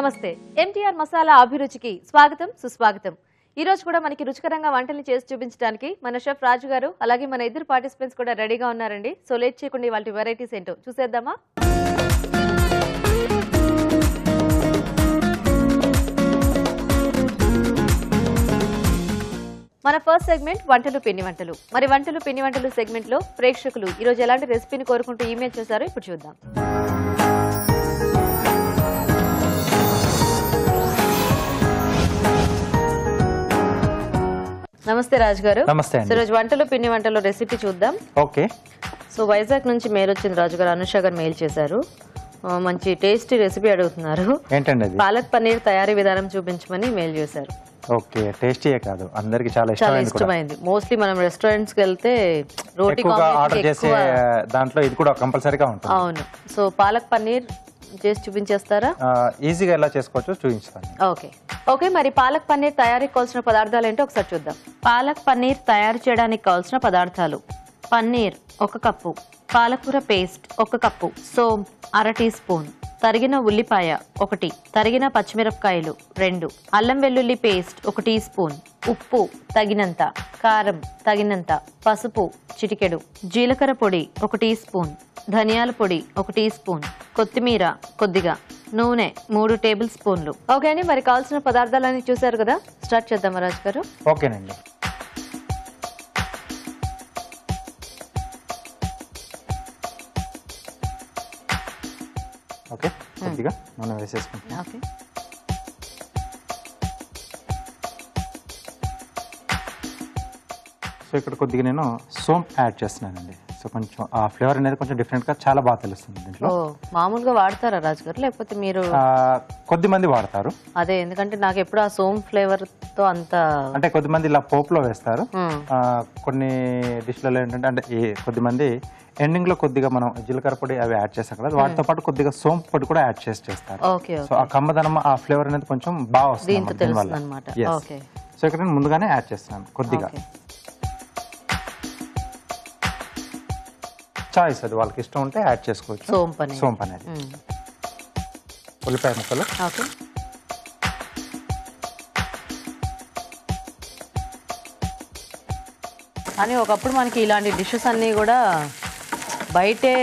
నమస్తే ఎంటీఆర్ మసాలా అభిరుచికి స్వాగతం సుస్వాగతం. ఈ రోజు కూడా మనకి రుచికరంగా వంటల్ని చేసి చూపించడానికి మన షెఫ్ రాజు గారు అలాగే మన ఇద్దరు పార్టిసిపెంట్స్ కూడా రెడీగా ఉన్నారండి. సో లేట్ చేయకుండా వాళ్ళ వెరైటీస్ ఏంటో చూసేద్దామా? మన ఫస్ట్ సెగ్మెంట్ వంటలు పిండి వంటలు. మరి వంటలు పిండి వంటలు సెగ్మెంట్ లో ప్రేక్షకులు ఈ రోజు ఎలాంటి రెసిపీని కోరుకుంటూ ఈమెయిల్ చేశారో ఇప్పుడు చూద్దాం. నమస్తే రాజు గారు. నమస్తే అండి. ఈ రోజు వంటలు పిండి వంటలు రెసిపీ చూద్దాం. ఓకే. సో వైజాగ్ నుంచి మెయిల్ వచ్చింది రాజు గారు. అనుష గారు మెయిల్ చేశారు. మంచి టేస్టీ రెసిపీ అడుగుతున్నారు. ఏంటండి అది? పాలక్ పన్నీర్ తయారీ విధానం చూపించమని మెయిల్ చేశారు. ఓకే, టేస్టీయే కాదు అందరికి చాలా ఇష్టమైంది. మోస్ట్లీ మనం రెస్టారెంట్స్ కి వెళ్తే రోటీ ఆర్డర్ చేసే దాంట్లో ఇది కూడా కంపల్సరీగా ఉంటుంది. అవును. సో పాలక్ పన్నీర్ చేసి చూపించేస్తారా? ఈజీగా ఎలా చేసుకోవచ్చు చూపించాను. ఓకే మరి పాలక్ పన్నీర్ తయారీకి కావాల్సిన పదార్థాలు ఏంటో ఒకసారి చూద్దాం. పాలక్ పన్నీర్ తయారు చేయడానికి కావాల్సిన పదార్థాలు: పన్నీర్ 1 కప్పు, పాలకూర పేస్ట్ 1 కప్పు, సోంపు 1/2 టీ స్పూన్, తరిగిన ఉల్లిపాయ 1, తరిగిన పచ్చిమిరపకాయలు 2, అల్లం వెల్లుల్లి పేస్ట్ 1 టీ స్పూన్, ఉప్పు తగినంత, కారం తగినంత, పసుపు చిటికెడు, జీలకర్ర పొడి 1 టీ స్పూన్, ధనియాల పొడి 1 టీ స్పూన్, కొత్తిమీర కొద్దిగా, నూనె 3 టేబుల్ స్పూన్లు. ఓకే అండి, మరి కావాల్సిన పదార్థాలన్నీ చూసారు కదా, స్టార్ట్ చేద్దాం రాజు గారు. ఓకేనండి. ఓకే, కొద్దిగా నూనె వేసేసుకుంటాం. ఓకే. సో ఇక్కడ కొద్దిగా నేను సోంపు యాడ్ చేస్తున్నానండి. సో కొంచెం ఆ ఫ్లేవర్ అనేది కొంచెం డిఫరెంట్ గా చాలా బాగా తెలుస్తుంది దీంట్లో. మామూలుగా వాడతారా రాజు గారు, లేకపోతే మీరు? కొద్ది మంది వాడతారు. అదే, ఎందుకంటే నాకు ఎప్పుడు ఆ సోంపు ఫ్లేవర్ తో అంత అంటే కొద్ది మంది ఇలా పోపులో వేస్తారు. కొన్ని డిష్లలో ఏంటంటే అంటే కొద్ది మంది ఎండింగ్ లో కొద్దిగా మనం జీలకర్ర పొడి అవి యాడ్ చేస్తాం కదా, వాటితో పాటు కొద్దిగా సోంపు పొడి కూడా యాడ్ చేస్తారు. సో ఆ కమ్మదనం ఆ ఫ్లేవర్ అనేది కొంచెం బాగా వస్తుంది. సో ఇక్కడ నేను ముందుగానే యాడ్ చేస్తాను కొద్దిగా. చాయిస్, అది వాళ్ళకి ఇష్టం ఉంటే యాడ్ చేసుకోవచ్చు. సోంపు అనేది, ఉల్లిపాయ ముక్కలు, అని ఒకప్పుడు మనకి ఇలాంటి డిషెస్ అన్ని కూడా బయటే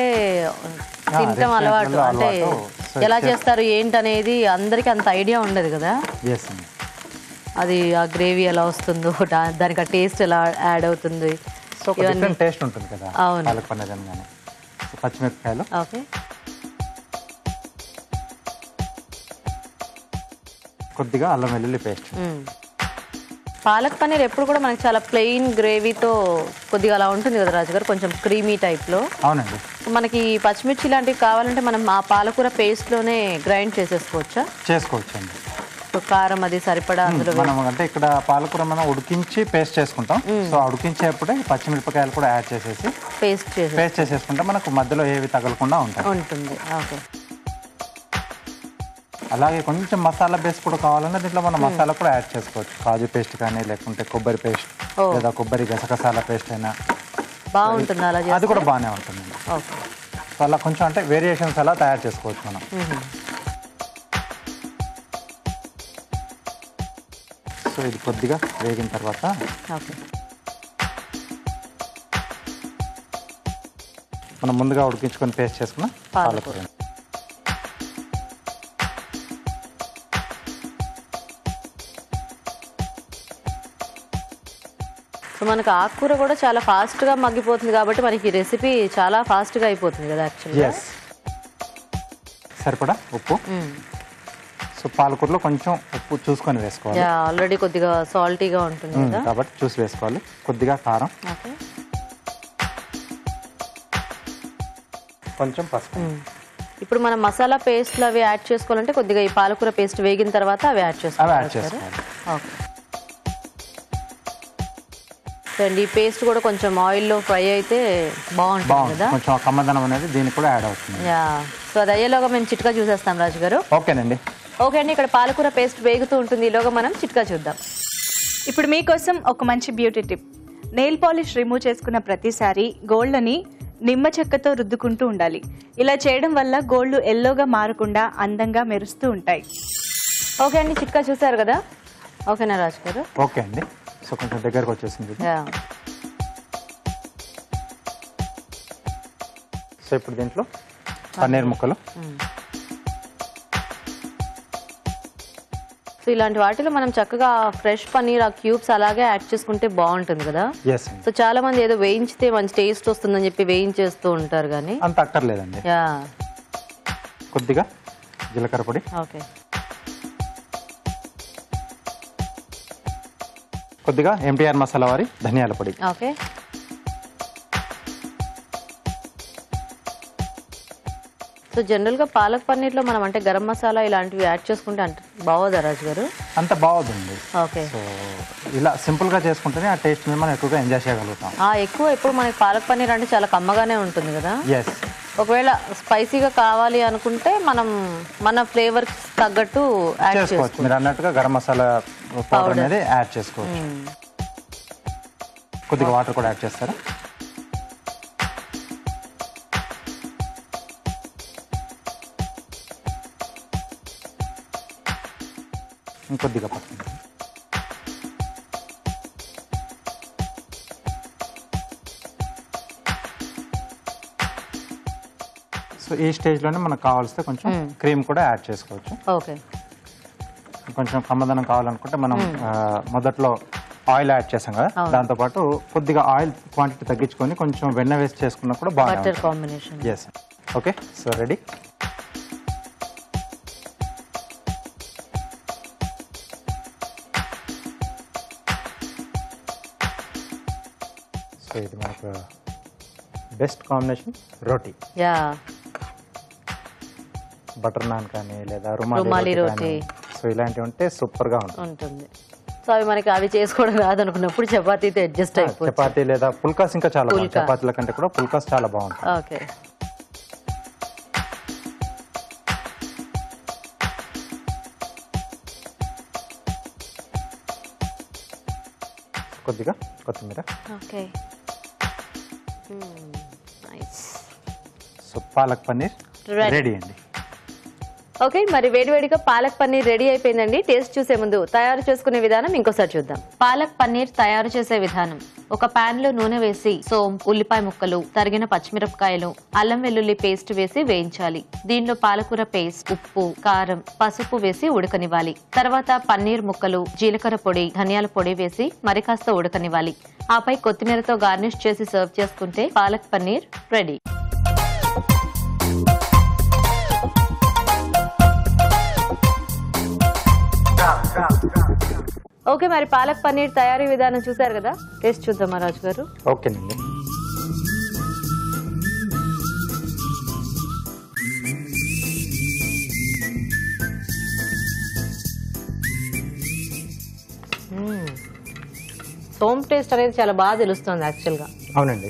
తింటాం అలవాటు. అంటే ఎలా చేస్తారు ఏంటనేది అందరికి అంత ఐడియా ఉండదు కదా. అది ఆ గ్రేవీ ఎలా వస్తుందో, దానికి ఆ టేస్ట్ ఎలా యాడ్ అవుతుంది, టేస్ట్ ఉంటుంది కదా. పాలక్ పన్నీర్ అనగానే పచ్చిమిరపకాయలు, కొద్దిగా అల్లం వెల్లుల్లి పేస్ట్. పాలక్ పన్నీర్ ఎప్పుడు కూడా మనకి చాలా ప్లెయిన్ గ్రేవీతో కొద్దిగా అలా ఉంటుంది కదా రాజు గారు, కొంచెం క్రీమీ టైప్ లో. అవునండి. మనకి పచ్చిమిర్చి లాంటివి కావాలంటే మనం ఆ పాలకూర పేస్ట్ లోనే గ్రైండ్ చేసేసుకోవచ్చా? చేసుకోవచ్చు అండి. కారం అది సరిపడా అందులో మనం అంటే ఇక్కడ పాలకూర మనం ఉడికించి పేస్ట్ చేసుకుంటాం. సో ఉడికించేప్పుడే పచ్చిమిరపకాయలు కూడా యాడ్ చేసేసి పేస్ట్ చేసేసుకుంటే మనకు మధ్యలో ఏవి తగలకుండా ఉంటుంది. ఓకే. అలాగే కొంచెం మసాలా బేస్ కూడా కావాలన్నా దీంట్లో మనం మసాలా కూడా యాడ్ చేసుకోవచ్చు. కాజు పేస్ట్ కానీ, లేకుంటే కొబ్బరి పేస్ట్ లేదా కొబ్బరి గసగసాల పేస్ట్ అయినా బాగుంటుంది. అలా అది కూడా బాగానే ఉంటుంది. సో అలా కొంచెం అంటే వేరియేషన్స్ అలా తయారు చేసుకోవచ్చు మనం. సో ఇది కొద్దిగా వేగిన తర్వాత మనం ముందుగా ఉడికించుకొని పేస్ట్ చేసుకున్న పాలకూర. సో మనకు ఆకుకూర కూడా చాలా ఫాస్ట్ గా మగ్గిపోతుంది కాబట్టి మనకి రెసిపీ చాలా ఫాస్ట్ గా అయిపోతుంది కదా యాక్చువల్లీ. సరిపడా ఉప్పు. సో పాలకూరలో కొంచెం ఉప్పు చూసుకొని వేసుకోవాలి. ఆల్రెడీ కొద్దిగా సాల్టీగా ఉంటుంది కదా కాబట్టి చూసి వేసుకోవాలి. కొద్దిగా కారం, కొంచెం పసుపు. ఇప్పుడు మనం మసాలా పేస్ట్లు అవి యాడ్ చేసుకోవాలంటే కొద్దిగా ఈ పాలకూర పేస్ట్ వేగిన తర్వాత అవి యాడ్ చేసుకోవాలి. ఈ పేస్ట్ కూడా కొంచెం ఆయిల్లో ఫ్రై అయితే బాగుంటుంది కదా, కొంచెం కమ్మదనం అనేది దీనికి కూడా యాడ్ అవుతుంది. సో అది అయ్యేలోగా మేము చిట్కా చూసేస్తాం రాజు గారు. ఓకేనండి. ఓకే అండి, ఇక్కడ పాలకూర పేస్ట్ వేగుతూ ఉంటుంది. ఈలోగా మనం చిట్కా చూద్దాం. ఇప్పుడు మీకోసం ఒక మంచి beauty tip. Nail polish remove చేసుకున్న ప్రతిసారి గోల్డ్ని నిమ్మ చెక్కతో రుద్దుకుంటూ ఉండాలి. ఇలా చేయడం వల్ల గోల్డ్ ఎల్లోగా మారకుండా అందంగా మెరుస్తూ ఉంటాయి. ఓకే అండి, చిట్కా చూసారు కదా. ఓకేనా రాజు గారు? ఓకే అండి. సో కొంచెం దగ్గరకు వచ్చేసింది. సో ఇప్పుడు దీంట్లో పన్నీర్ ముక్కలు. సో ఇలాంటి వాటిలో మనం చక్కగా ఫ్రెష్ పన్నీర్ ఆ క్యూబ్స్ అలాగే యాడ్ చేసుకుంటే బాగుంటుంది కదా. సో చాలా మంది ఏదో వేయించితే మంచి టేస్ట్ వస్తుందని చెప్పి వేయించేస్తూ ఉంటారు, కానీ అంత అక్కర్లేదండి. కొద్దిగా జీలకర్ర పొడి, ఓకే, కొద్దిగా MTR మసాలా వారి ధనియాల పొడి, ఓకే. సో జనరల్ గా పాలక్ పన్నీర్ లో మనం అంటే గరం మసాలా ఇలాంటివి యాడ్ చేసుకుంటే అంటే బాగోదా రాజు గారు? అంత బాగుంది. ఓకే. సో ఇలా సింపుల్ గా చేసుకుంటేనే ఆ టేస్ట్ ని మనం ఎక్కువగా ఎంజాయ్ చేయగలుగుతాం. ఎక్కువ ఎప్పుడు మనకి పాలక్ పన్నీర్ అంటే చాలా కమ్మగానే ఉంటుంది కదా. ఎస్. ఒకవేళ స్పైసీగా కావాలి అనుకుంటే మనం మన ఫ్లేవర్ తగ్గట్టు యాడ్ చేసుకోవచ్చు. మీరు అన్నట్టుగా గరం మసాలా పౌడర్ అనేది యాడ్ చేసుకోవచ్చు. కొద్దిగా వాటర్ కూడా యాడ్ చేస్తారా? ఇంకొద్దిగా పడుతుంది. సో ఈ స్టేజ్లోనే మనకు కావాల్సిన కొంచెం క్రీమ్ కూడా యాడ్ చేసుకోవచ్చు. ఓకే. కొంచెం కమ్మదనం కావాలనుకుంటే మనం మొదట్లో ఆయిల్ యాడ్ చేసాం కదా, దాంతోపాటు కొద్దిగా ఆయిల్ క్వాంటిటీ తగ్గించుకొని కొంచెం వెన్న వేసి చేసుకున్నా కూడా బాగుంటుంది. Yes. Okay. So ready. So ఇది మనకు best combination roti. Butter naan కానీ లేదా రుమాలి రోటీ, సో ఇలాంటివి ఉంటే సూపర్ గా ఉంటుంది. సో అవి మనకి అవి చేసుకోవడం రాదనుకున్నప్పుడు చపాతీతో అడ్జస్ట్ అయిపోతుంది. చపాతీ లేదా పుల్కాస్ ఇంకా చాలా బాగుంటుంది. చపాతీల కంటే కూడా పుల్కాస్ చాలా బాగుంటుంది. ఓకే. కొద్దిగా కొత్తిమీర. Okay. Nice. So palak paneer ready అండి. ఓకే, మరి వేడివేడిగా పాలక్ పన్నీర్ రెడీ అయిపోయిందండి. టేస్ట్ చూసే ముందు తయారు చేసుకునే విధానం ఇంకోసారి చూద్దాం. పాలక్ పన్నీర్ తయారు చేసే విధానం: ఒక పాన్ లో నూనె వేసి సోం, ఉల్లిపాయ ముక్కలు, తరిగిన పచ్చిమిరపకాయలు, అల్లం వెల్లుల్లి పేస్ట్ వేసి వేయించాలి. దీనిలో పాలకూర పేస్ట్, ఉప్పు, కారం, పసుపు వేసి ఉడకనివ్వాలి. తర్వాత పన్నీర్ ముక్కలు, జీలకర్ర పొడి, ధనియాల పొడి వేసి మరి కాస్త ఉడకనివ్వాలి. ఆపై కొత్తిమీరతో గార్నిష్ చేసి సర్వ్ చేసుకుంటే పాలక్ పన్నీర్ రెడీ. ఓకే, మరి పాలక్ పన్నీర్ తయారీ విధానం చూసారు కదా. టేస్ట్ చూద్దామా రాజు గారు? ఓకేనండి. సోమ్ టేస్ట్ అనేది చాలా బాగా తెలుస్తుంది యాక్చువల్గా. అవునండి,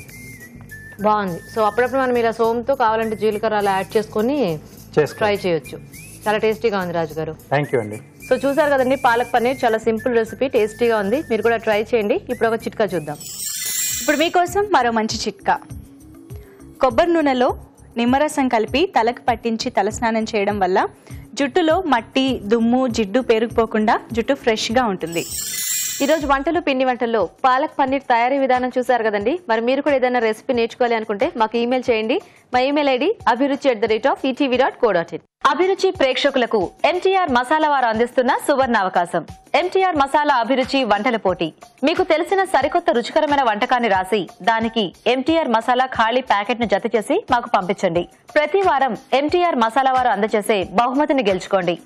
బాగుంది. సో అప్పుడప్పుడు మనం ఇలా సోమ్తో కావాలంటే జీలకర్ర అలా యాడ్ చేసుకొని ట్రై చేయొచ్చు. చాలా టేస్టీగా ఉంది రాజు గారు. థ్యాంక్ యూ అండి. సో చూసారు కదండి, పాలక్ పన్నీర్ చాలా సింపుల్ రెసిపీ, టేస్టీగా ఉంది. మీరు కూడా ట్రై చేయండి. ఇప్పుడు ఒక చిట్కా చూద్దాం. ఇప్పుడు మీకోసం మరో మంచి చిట్కా. కొబ్బరి నూనెలో నిమ్మరసం కలిపి తలకు పట్టించి తలస్నానం చేయడం వల్ల జుట్టులో మట్టి, దుమ్ము, జిడ్డు పేరుకుపోకుండా జుట్టు ఫ్రెష్గా ఉంటుంది. ఈరోజు వంటలు పిండి వంటల్లో పాలక్ పన్నీర్ తయారీ విధానం చూసారు కదండి. మరి మీరు కూడా ఏదైనా రెసిపీ నేర్చుకోవాలి అనుకుంటే మాకు ఈమెయిల్ చేయండి. మా ఈమెయిల్ ఐడి abhiruchi@etv.co.in. అభిరుచి ప్రేక్షకులకు MTR మసాలా వారు అందిస్తున్న సువర్ణ అవకాశం. MTR మసాలా అభిరుచి వంటల పోటీ. మీకు తెలిసిన సరికొత్త రుచికరమైన వంటకాన్ని రాసి దానికి MTR మసాలా ఖాళీ ప్యాకెట్ ను జత చేసి మాకు పంపించండి. ప్రతి వారం MTR మసాలా వారు అందజేసే బహుమతిని గెలుచుకోండి.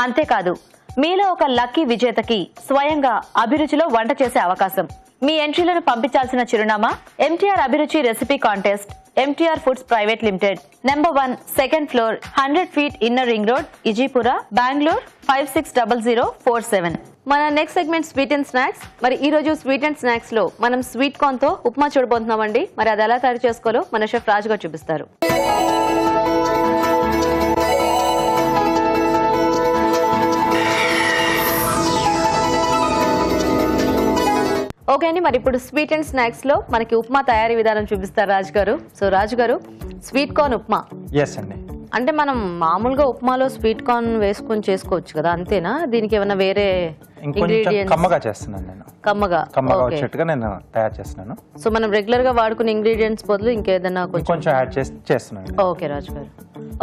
అంతేకాదు, మీలో ఒక లక్కీ విజేతకి స్వయంగా అభిరుచిలో వంట చేసే అవకాశం. మీ ఎంట్రీలను పంపించాల్సిన చిరునామా MTR Abhiruchi recipe contest, MTR foods private limited, number 1, second floor, 100 feet inner ring road, Ejipura, Bengaluru 560047. మన next segment sweet and snacks. మరి ఈ రోజు స్వీట్ అండ్ స్నాక్స్ లో మనం స్వీట్ కార్న్ తో ఉప్మా చూడబోతున్నామండి. మరి అది ఎలా తయారు చేసుకోవాలో మన షెఫ్ రాజు గారు చూపిస్తారు. ఓకే అండి, మరి ఇప్పుడు స్వీట్ అండ్ స్నాక్స్ లో మనకి ఉప్మా తయారీ విధానం చూపిస్తారు రాజు గారు. సో రాజు గారు, స్వీట్ కార్న్ ఉప్మా. ఎస్ అండి. అంటే మనం మామూలుగా ఉప్మాలో స్వీట్ కార్న్ వేసుకొని చేసుకోవచ్చు కదా, అంతేనా? దీనికి ఏమైనా వేరే ఇంకొంచెం కమ్మగా చేస్తున్నాను నేను. కమ్మగా వచ్చేట్టుగా నేను తయారు చేస్తున్నాను. సో మనం రెగ్యులర్ గా వాడుకునే ఇంగ్రీడియంట్స్ బదులు ఇంకేదైనా కొంచెం యాడ్ చేసి చేస్తున్నాను. ఓకే రాజు గారు.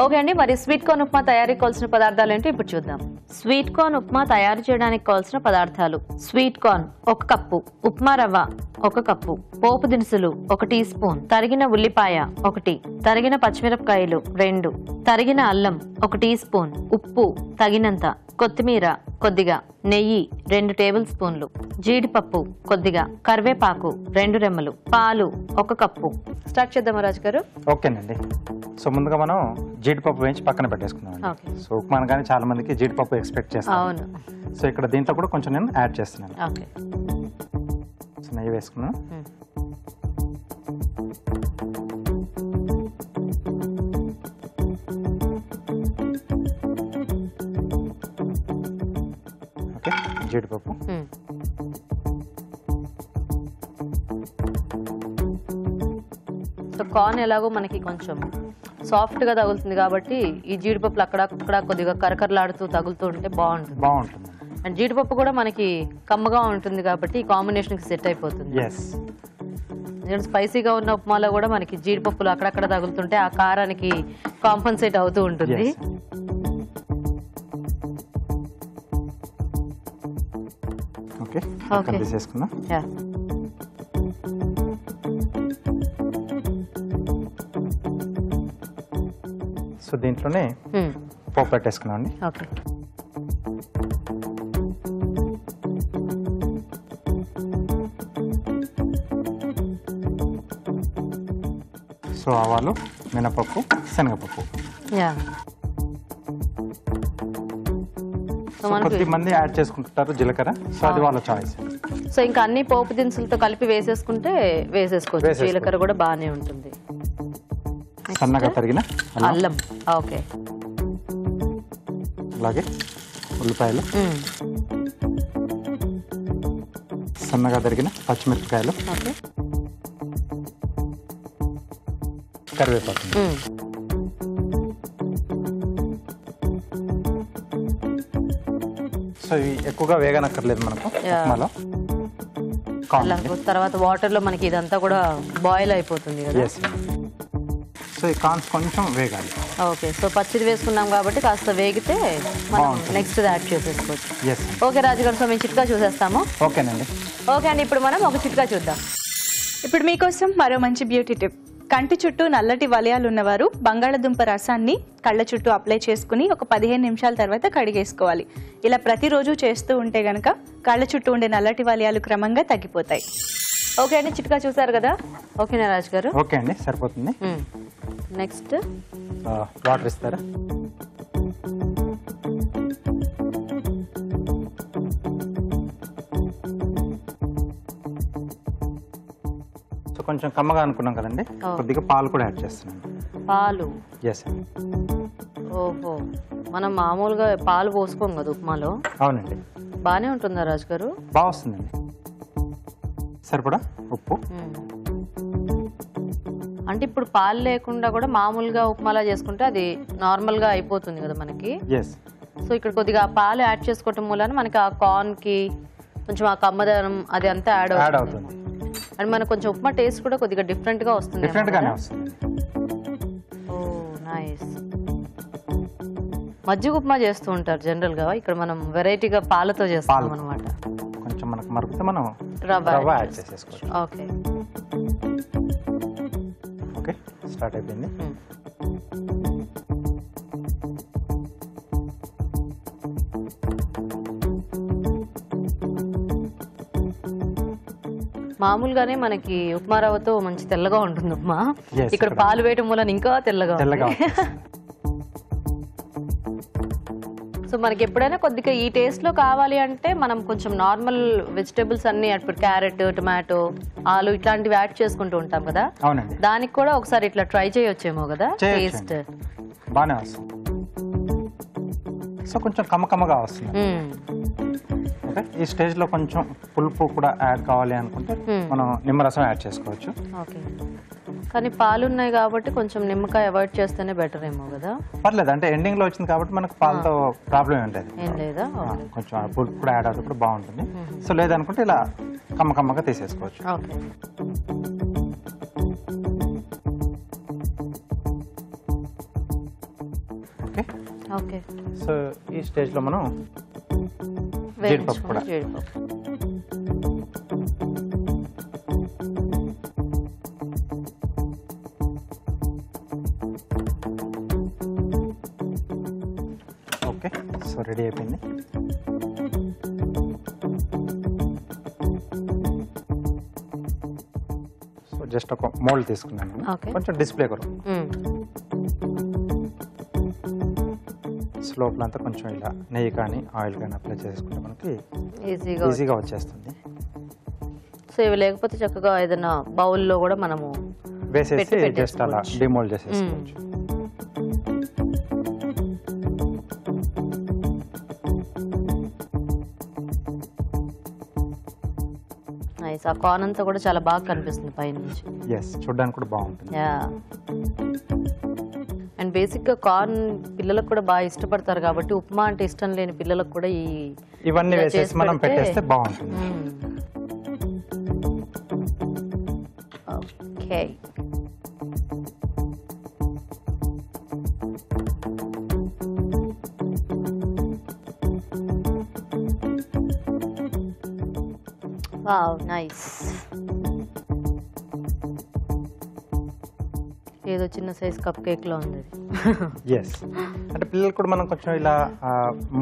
ఓకే అండి, మరి స్వీట్ కార్న్ ఉప్మా తయారీకి కావాల్సిన పదార్థాలు ఏంటో ఇప్పుడు చూద్దాం. స్వీట్ కార్న్ ఉప్మా తయారు చేయడానికి కావాల్సిన పదార్థాలు: స్వీట్ కార్న్ 1 కప్పు, ఉప్మా రవ్వ 1 కప్పు, పోపు దినుసులు 1 టీ స్పూన్, తరిగిన ఉల్లిపాయ 1, తరిగిన పచ్చిమిరపకాయలు 2, తరిగిన అల్లం 1 టీ స్పూన్, ఉప్పు తగినంత, కొత్తిమీర కొద్దిగా, నెయ్యి 2 టేబుల్ స్పూన్లు, జీడిపప్పు కొద్దిగా, కరివేపాకు 2 రెమ్మలు, పాలు 1 కప్పు. స్టార్ట్ చేద్దామా రాజు గారు? ఓకేనండి. సో ముందుగా మనం జీడిపప్పు వేయించి పక్కన పెట్టేసుకున్నాం. సో ఉప్మా అనగానే చాలా మందికి జీడిపప్పు ఎక్స్పెక్ట్ చేస్తాం. అవును. సో ఇక్కడ దీంట్లో కూడా కొంచెం నేను యాడ్ చేస్తున్నాను. ఓకే. సో నెయ్యి వేసుకున్నాను. ఓకే, జీడిపప్పు. సో కార్న్ ఎలాగో మనకి కొంచెం సాఫ్ట్ గా తగులుతుంది కాబట్టి ఈ జీడిపప్పులు అక్కడ కొద్దిగా కరకరలాడుతూ తగులుతూ ఉంటే బాగుంటుంది. అండ్ జీడిపప్పు కూడా మనకి కమ్మగా ఉంటుంది కాబట్టి ఈ కాంబినేషన్ కి సెట్ అయిపోతుంది. స్పైసీగా ఉన్న ఉప్మాలో కూడా మనకి జీడిపప్పులు అక్కడక్కడ తగులుతుంటే ఆ కారానికి కాంపన్సేట్ అవుతూ ఉంటుంది. ఓకే, తీసేసుకున్నాం. సో దీంట్లోనే పోపు పెట్టేసుకున్నాం అండి. ఓకే. సో ఆవాలు, మినపప్పు, శనగపప్పు. కొద్ది మంది యాడ్ చేసుకుంటారు జీలకర్ర. సో అది వాళ్ళ చాయిస్. సో ఇంకా అన్ని పోపు దినుసులతో కలిపి వేసేసుకుంటే వేసేసుకోవచ్చు. జీలకర్ర కూడా బాగానే ఉంటుంది. సన్నగా తరిగిన అల్లం. ఓకే. అలాగే ఉల్లిపాయలు, సన్నగా తరిగిన పచ్చిమిరపకాయలు, కరివేపాకు. సో ఇవి ఎక్కువగా వేగనక్కర్లేదు మనకు ఉప్మాలో. తర్వాత వాటర్ లో మనకి ఇదంతా కూడా బాయిల్ అయిపోతుంది కదా. సో ఈ కార్న్స్ కొంచెం వేగాలి. ఓకే. సో పచ్చిది వేసుకున్నాం కాబట్టి కాస్త వేగితే మనం నెక్స్ట్ యాడ్ చేసేసుకోవచ్చు. ఓకే రాజు గారు, సో మేము చిట్కా చూసేస్తాము. ఓకేనండి. ఓకే అండి, ఇప్పుడు మనం ఒక చిట్కా చూద్దాం. ఇప్పుడు మీకోసం మరో మంచి బ్యూటీ టిప్. కంటి చుట్టూ నల్లటి వలయాలు ఉన్నవారు బంగాళదుంప రసాన్ని కళ్ళ చుట్టూ అప్లై చేసుకుని ఒక 15 నిమిషాల తర్వాత కడిగేసుకోవాలి. ఇలా ప్రతిరోజు చేస్తూ ఉంటే గనక కళ్ళ చుట్టూ ఉండే నల్లటి వలయాలు క్రమంగా తగ్గిపోతాయి. ఓకే అండి, చిట్కా చూసారు కదా. ఓకేనా రాజు గారు? ఓకే అండి, సరిపోతుంది. నెక్స్ట్ వాటర్ ఇస్తారా? సో కొంచెం కమ్మగా అనుకున్నాం కదండి, కొద్దిగా పాలు కూడా యాడ్ చేస్తున్నాం. పాలు? ఎస్. ఓహో, మనం మామూలుగా పాలు పోసుకోం కదా ఉప్మాలో. అవునండి. బాగానే ఉంటుందా రాజు గారు? బాగా వస్తుందండి. సరిపడా ఉప్పు. అంటే ఇప్పుడు పాలు లేకుండా కూడా మామూలుగా ఉప్మాలా చేసుకుంటే అది నార్మల్ గా అయిపోతుంది కదా మనకి. సో ఇక్కడ కొద్దిగా పాలు యాడ్ చేసుకోవటం మూలన మనకి ఆ కార్న్ కి కొంచెం ఆ కమ్మదనం అది అంతా యాడ్ అవుతుంది. అండ్ మనకు కొంచెం ఉప్మా టేస్ట్ కూడా కొద్దిగా డిఫరెంట్ గా వస్తుంది. ఓ నైస్. మజ్జిగ ఉప్మా చేస్తూ ఉంటారు జనరల్ గా, ఇక్కడ మనం వెరైటీగా పాలతో చేస్తాం అనమాట. కొంచెం మనకు మరుగుతే మనం రవ్వ యాడ్ చేసేసుకోవచ్చు. ఓకే. ఓకే, స్టార్ట్ అయిపోయింది. మామూలుగానే మనకి ఉప్మా రవ్వతో మంచి తెల్లగా ఉంటుంది ఉప్మా. ఇక్కడ పాలు వేయటం మూలన ఇంకా తెల్లగా. సో మనకి ఎప్పుడైనా కొద్దిగా ఈ టేస్ట్ లో కావాలి అంటే మనం కొంచెం నార్మల్ వెజిటేబుల్స్ అన్ని ఇప్పుడు క్యారెట్, టొమాటో, ఆలు ఇట్లాంటివి యాడ్ చేసుకుంటూ ఉంటాం కదా. దానికి కూడా ఒకసారి ఇట్లా ట్రై చేయొచ్చేమో కదా. టేస్ట్ బాగానే వస్తుంది. సో కొంచెం కమ్మకమ్మగా వస్తుంది. ఓకే, ఈ స్టేజ్ లో కొంచెం పులుపు కూడా యాడ్ కావాలి అనుకుంటే మనం నిమ్మరసం యాడ్ చేసుకోవచ్చు. ఓకే. కానీ పాలు ఉన్నాయి కాబట్టి కొంచెం నిమ్మకాయ అవాయిడ్ చేస్తేనే బెటర్ ఏమో కదా. పర్లేదు, అంటే ఎండింగ్ లో వచ్చింది కాబట్టి మనకు పాలతో ప్రాబ్లం ఉంటుంది. ఏం లేదా? కొంచెం పులుపు కూడా యాడ్ అవుతుంది, బాగుంటుంది. సో లేదనుకుంటే ఇలా కమ్మగా తీసేసుకోవచ్చు. ఓకే. Okay okay. సో ఈ స్టేజ్ లో మనం జీడిపప్పు కూడా ఓకే. సో రెడీ అయిపోయింది. సో జస్ట్ ఒక మోల్డ్ తీసుకున్నాను, కొంచెం డిస్ప్లే కొరకు. లోపల అంతా కొంచెం ఇలా నెయ్యి కానీ ఆయిల్ కానీ అప్లై చేసుకుంటే మనకి ఈజీగా వచ్చేస్తుంది. సో ఇవి లేకపోతే చక్కగా ఏదైనా బౌల్లో కూడా మనము వేసేసి జస్ట్ అలా డిమోల్డ్ చేసేసుకోవచ్చు. నైస్. ఆ కార్న్ అంతా కూడా చాలా బాగా కనిపిస్తుంది పైనుంచి. ఎస్, చూడడానికి కూడా బాగుంటుంది. అండ్ బేసిక్గా కార్న్ పిల్లలకు కూడా బాగా ఇష్టపడతారు కాబట్టి ఉప్మా అంటే ఇష్టం లేని పిల్లలకు కూడా ఇవన్నీ వేసేసి మనం పెట్టేస్తే బాగుంటుంది. ఓకే. Wow, nice. ఏదో చిన్న సైజ్ కప్ కేక్ లో ఉంది. ఎస్, అంటే పిల్లలు కూడా మనం కొంచెం ఇలా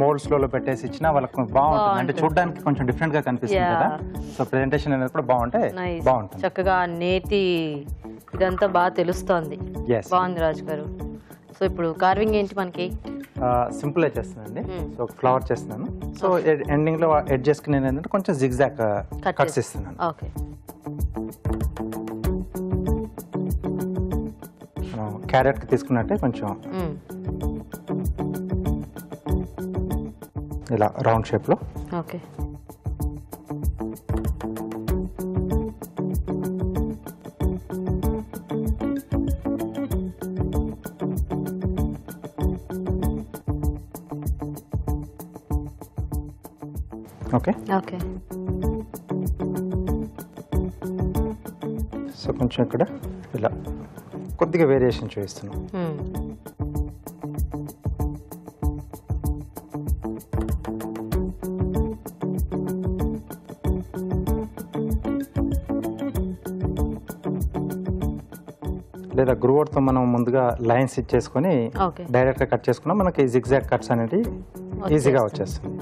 మోల్డ్స్ లో పెట్టేసి ఇచ్చినా వాళ్ళకి బాగుంటుంది. అంటే చూడడానికి కొంచెం డిఫరెంట్ గా కనిపిస్తుంది కదా. సో ప్రెజెంటేషన్ అనేది కూడా బాగుంటే బాగుంటుంది. చక్కగా నేతి ఇదంతా బాగా తెలుస్తోంది. బాగుంది రాజు గారు. సో ఇప్పుడు కార్వింగ్ ఏంటి మనకి? సింపుల్ గా చేస్తున్నానండి. సో ఫ్లవర్ చేస్తున్నాను. సో ఎండింగ్ లో ఎడ్జెస్ కి నేను ఏంటంటే కొంచెం జిగ్జాగ్ కట్స్ ఇస్తున్నాను. ఓకే. క్యారెట్ కి తీసుకున్నట్టే కొంచెం ఇలా రౌండ్ షేప్ లో. ఓకే. Okay okay. సో కొంచెం ఇక్కడ ఇలా కొద్దిగా వేరియేషన్ చూపిస్తున్నాం. లేదా గ్రూవర్తో మనం ముందుగా లైన్స్ ఇచ్చేసుకొని డైరెక్ట్ గా కట్ చేసుకున్నా మనకి జిగ్జాగ్ కట్స్ అనేది ఈజీగా వచ్చేస్తుంది.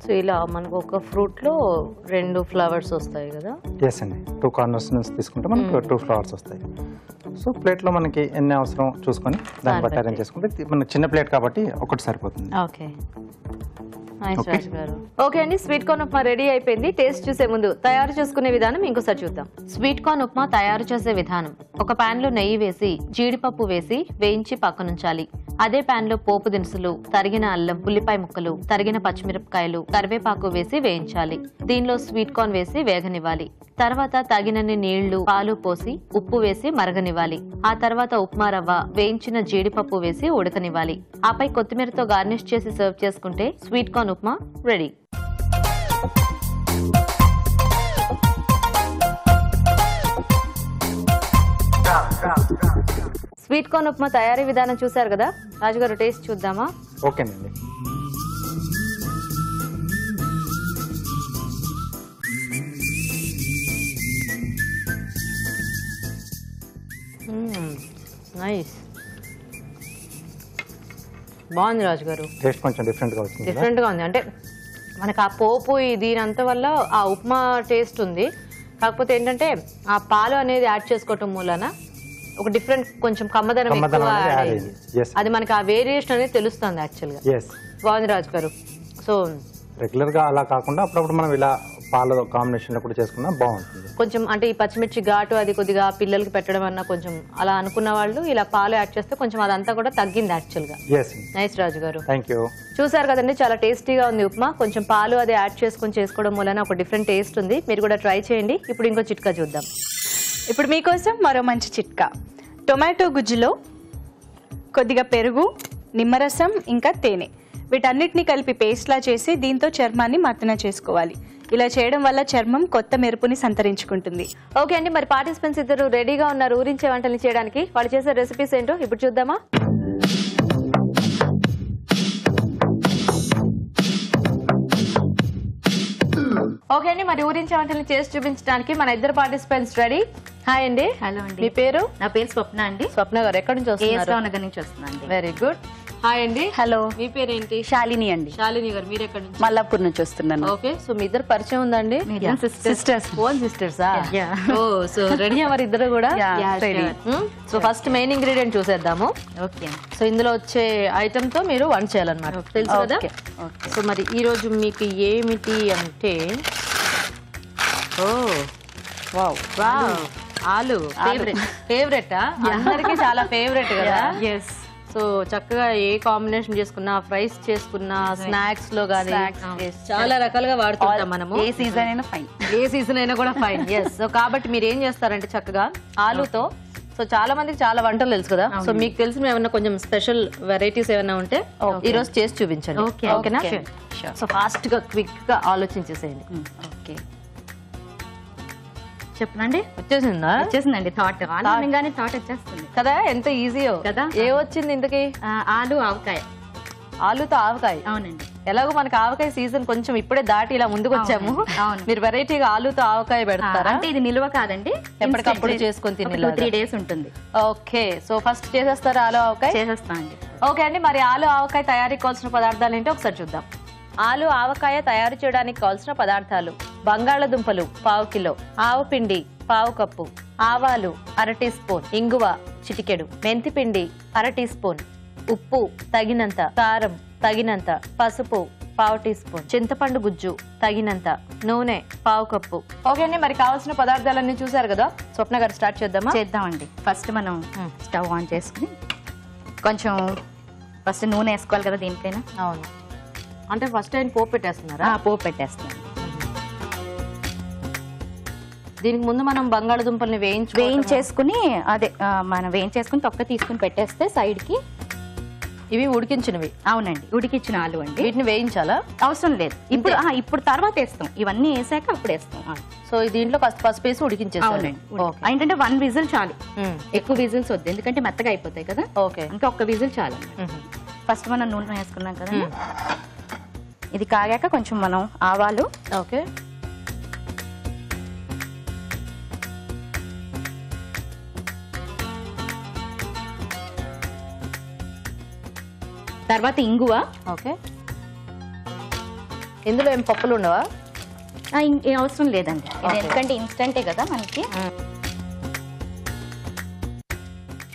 సో ఇలా మనకు ఒక ఫ్రూట్ లో 2 ఫ్లవర్స్ వస్తాయి కదా. ఎస్ అండి, 2 కార్నర్స్ నుంచి తీసుకుంటే మనకు 2 ఫ్లవర్స్ వస్తాయి. సో ప్లేట్ లో మనకి ఎన్ని అవసరం చూసుకొని దాన్ని బట్టి అరేంజ్ చేసుకుంటే మనకి చిన్న ప్లేట్ కాబట్టి ఒకటి సరిపోతుంది. ఓకే. ఓకే అండి, స్వీట్ కార్న్ ఉప్మా రెడీ అయిపోయింది. టేస్ట్ చూసే ముందు తయారు చేసుకునే విధానం ఇంకోసారి చూద్దాం. స్వీట్ కార్న్ ఉప్మా తయారు చేసే విధానం: ఒక పాన్ లో నెయ్యి వేసి జీడిపప్పు వేసి వేయించి పక్కనుంచాలి. అదే పాన్ లో పోపు దినుసులు, తరిగిన అల్లం, ఉల్లిపాయ ముక్కలు, తరిగిన పచ్చిమిరపకాయలు, కరివేపాకు వేసి వేయించాలి. దీనిలో స్వీట్ కార్న్ వేసి వేగనివ్వాలి. తర్వాత తగినన్ని నీళ్లు, పాలు పోసి ఉప్పు వేసి మరగనివ్వాలి. ఆ తర్వాత ఉప్మా రవ్వ, వేయించిన జీడిపప్పు వేసి ఉడకనివ్వాలి. ఆపై కొత్తిమీరతో గార్నిష్ చేసి సర్వ్ చేసుకుంటే sweet corn upma ready. Sweet corn upma తయారీ విధానం చూసారు కదా. రాజుగారు టేస్ట్ చూద్దామా? ఓకేనండి. నైస్, బాగుంది రాజుగారు. టేస్ట్ కొంచెం డిఫరెంట్ గా వచ్చింది. డిఫరెంట్ గా ఉంది. అంటే మనకు ఆ పోపు దీనంతా వల్ల ఆ ఉప్మా టేస్ట్ ఉంది. కాకపోతే ఏంటంటే ఆ పాలు అనేది యాడ్ చేసుకోవటం మూలన ఒక డిఫరెంట్ కొంచెం కమ్మదనం ఎక్కువ యాడ్ అయింది. అది మనకి ఆ వేరియేషన్ అనేది తెలుస్తుంది యాక్చువల్ గా. బాగుంది రాజు గారు. సో రెగ్యులర్ గా అలా కాకుండా అప్పుడప్పుడు మనం ఇలా పాల కాంబినేషన్ లో కూడా చేసుకున్నా బాగుంటుంది. కొంచెం అంటే ఈ పచ్చిమిర్చి ఘాటు అది కొద్దిగా పిల్లలకి పెట్టడం అన్న కొంచెం అలా అనుకున్న వాళ్ళు ఇలా పాలు యాడ్ చేస్తే కొంచెం అదంతా కూడా తగ్గింది యాక్చువల్ గా. నైస్ రాజు గారు, థ్యాంక్ యూ. చూసారు కదండి, చాలా టేస్టీగా ఉంది ఉప్మా. కొంచెం పాలు అది యాడ్ చేసుకొని చేసుకోవడం వలన ఒక డిఫరెంట్ టేస్ట్ ఉంది. మీరు కూడా ట్రై చేయండి. ఇప్పుడు ఇంకో చిట్కా చూద్దాం. ఇప్పుడు మీకోసం మరో మంచి చిట్కా. టొమాటో గుజ్జులో కొద్దిగా పెరుగు, నిమ్మరసం ఇంకా తేనె వీటన్నిటిని కలిపి పేస్ట్లా చేసి దీంతో చర్మాన్ని మర్దన చేసుకోవాలి. ఇలా చేయడం వల్ల చర్మం కొత్త మెరుపుని సంతరించుకుంటుంది. ఓకే అండి, మరి పార్టిసిపెంట్స్ ఇద్దరు రెడీగా ఉన్నారు ఊరించే వంటల్ని చేయడానికి. వాళ్ళు చేసే రెసిపీస్ ఏంటో ఇప్పుడు చూద్దామా? ఓకే అండి, మరి ఊరించే వంటల్ని చేసి చూపించడానికి మన ఇద్దరు పార్టిసిపెంట్స్ రెడీ. హాయ్ అండి. హలో అండి. మీ పేరు? నా పేరు స్వప్న అండి. స్వప్న గారు ఎక్కడి నుంచి వస్తున్నారు? నగర్ నుంచి వస్తున్నాను. Very good. హాయ్ అండి. హలో. మీ పేరేంటి? శాలిని అండి. శాలిని గారు, మీరు ఎక్కడి నుంచి? మల్లాపూర్ నుంచి వస్తున్నాను. ఓకే, సో మీ ఇద్దరు పరిచయం ఉందండి? సిస్టర్స్. ఓన్ సిస్టర్సా? ఓ, సో రెడీ మరి ఇద్దరు కూడా? సో ఫస్ట్ మెయిన్ ఇంగ్రీడియంట్ చూసేద్దాము. ఓకే. సో ఇందులో వచ్చే ఐటమ్ తో మీరు వంట చేయాలన్నమాట, తెలుసు కదా? సో మరి ఈ రోజు మీకు ఏమిటి అంటే, ఓ వావ్ వావ్, ఆలు. ఫేవరెట్ అందరికి, చాలా ఫేవరెట్ కదా? ఎస్. సో చక్కగా ఏ కాంబినేషన్ చేసుకున్నా, ఫ్రైస్ చేసుకున్నా, స్నాక్స్ లో గానీ చాలా రకాలుగా వాడుతుంటాం మనము. ఏ సీజన్ అయినా ఫైన్, ఏ సీజన్ అయినా కూడా ఫైన్. ఎస్. సో కాబట్టి మీరు ఏం చేస్తారంటే చక్కగా ఆలుతో, సో చాలా మందికి చాలా వంటలు తెలుసు కదా, సో మీకు తెలిసిన ఏమన్నా కొంచెం స్పెషల్ వెరైటీస్ ఏమైనా ఉంటే ఈ రోజు చేసి చూపించండి. ఓకేనా? సో ఫాస్ట్ గా క్విక్ గా ఆలోచించేసేయండి. ఓకే, చెప్పనండి. వచ్చేసిందా? వచ్చేసిందండి. థాట్ కానీ థాట్ వచ్చేస్తుంది కదా, ఎంత ఈజీయో కదా. ఏ వచ్చింది ఇంతకి? ఆలు ఆవకాయ. ఆలుతో ఆవకాయ. అవునండి. ఎలాగో మనకి ఆవకాయ సీజన్ కొంచెం ఇప్పుడే దాటి ఇలా ముందుకు వచ్చాము. మీరు వెరైటీగా ఆలుతో ఆవకాయ పెడతారా? అంటే ఇది నిల్వ కాదండి, ఎప్పటికప్పుడు చేసుకొని తిని 2-3 days ఉంటుంది. ఓకే, సో ఫస్ట్ చేసేస్తారా ఆలు ఆవకాయ? చేసేస్తా అండి. ఓకే అండి, మరి ఆలు ఆవకాయ తయారీకి కావాల్సిన పదార్థాలు ఏంటో ఒకసారి చూద్దాం. ఆలు ఆవకాయ తయారు చేయడానికి కావాల్సిన పదార్థాలు: బంగాళదుంపలు 1/2 కిలో, ఆవు పిండి 1/2 కప్పు, ఆవాలు 1/2 టీ స్పూన్, ఇంగువ చిటికెడు, మెంతిపిండి 1/2 టీ స్పూన్, ఉప్పు తగినంత, కారం తగినంత, పసుపు 1/2 టీ స్పూన్, చింతపండు గుజ్జు తగినంత, నూనె 1/2 కప్పు. ఓకే అండి, మరి కావాల్సిన పదార్థాలన్నీ చూసారు కదా. స్వప్న గారు స్టార్ట్ చేద్దామా? చేద్దామండి. ఫస్ట్ మనం స్టవ్ ఆన్ చేసుకుని కొంచెం ఫస్ట్ నూనె వేసుకోవాలి కదా దీనిపైన. అవును, అంటే ఫస్ట్ ఆయన పోపు పెట్టేస్తున్నారా? పోపు పెట్టేస్తున్నాను. దీనికి ముందు మనం బంగాళదుంపల్ని వేయించేసుకుని అదే మనం వేయించేసుకుని తొక్క తీసుకుని పెట్టేస్తే సైడ్ కి. ఇవి ఉడికించినవి? అవునండి, ఉడికించిన ఆలు అండి. వీటిని వేయించాలా? అవసరం లేదు, ఇప్పుడు ఇప్పుడు తర్వాత వేస్తాం. ఇవన్నీ వేసాక అప్పుడు వేస్తాం. సో దీంట్లో కాస్త పసుపు వేసి ఉడికించేసాం. ఏంటంటే 1 విజిల్ చాలు, ఎక్కువ విజిల్స్ వద్దు, ఎందుకంటే మెత్తగా అయిపోతాయి కదా. ఓకే, ఇంకా 1 విజిల్ చాలు. ఫస్ట్ మనం నూనె వేసుకున్నాం కదా, ఇది కాగాక కొంచెం మనం ఆవాలు, ఓకే, తర్వాత ఇంగువ. ఓకే, ఇందులో ఏం పప్పులు ఉండవా? ఏం అవసరం లేదండి, ఇది ఎందుకంటే ఇన్స్టంటే కదా మనకి.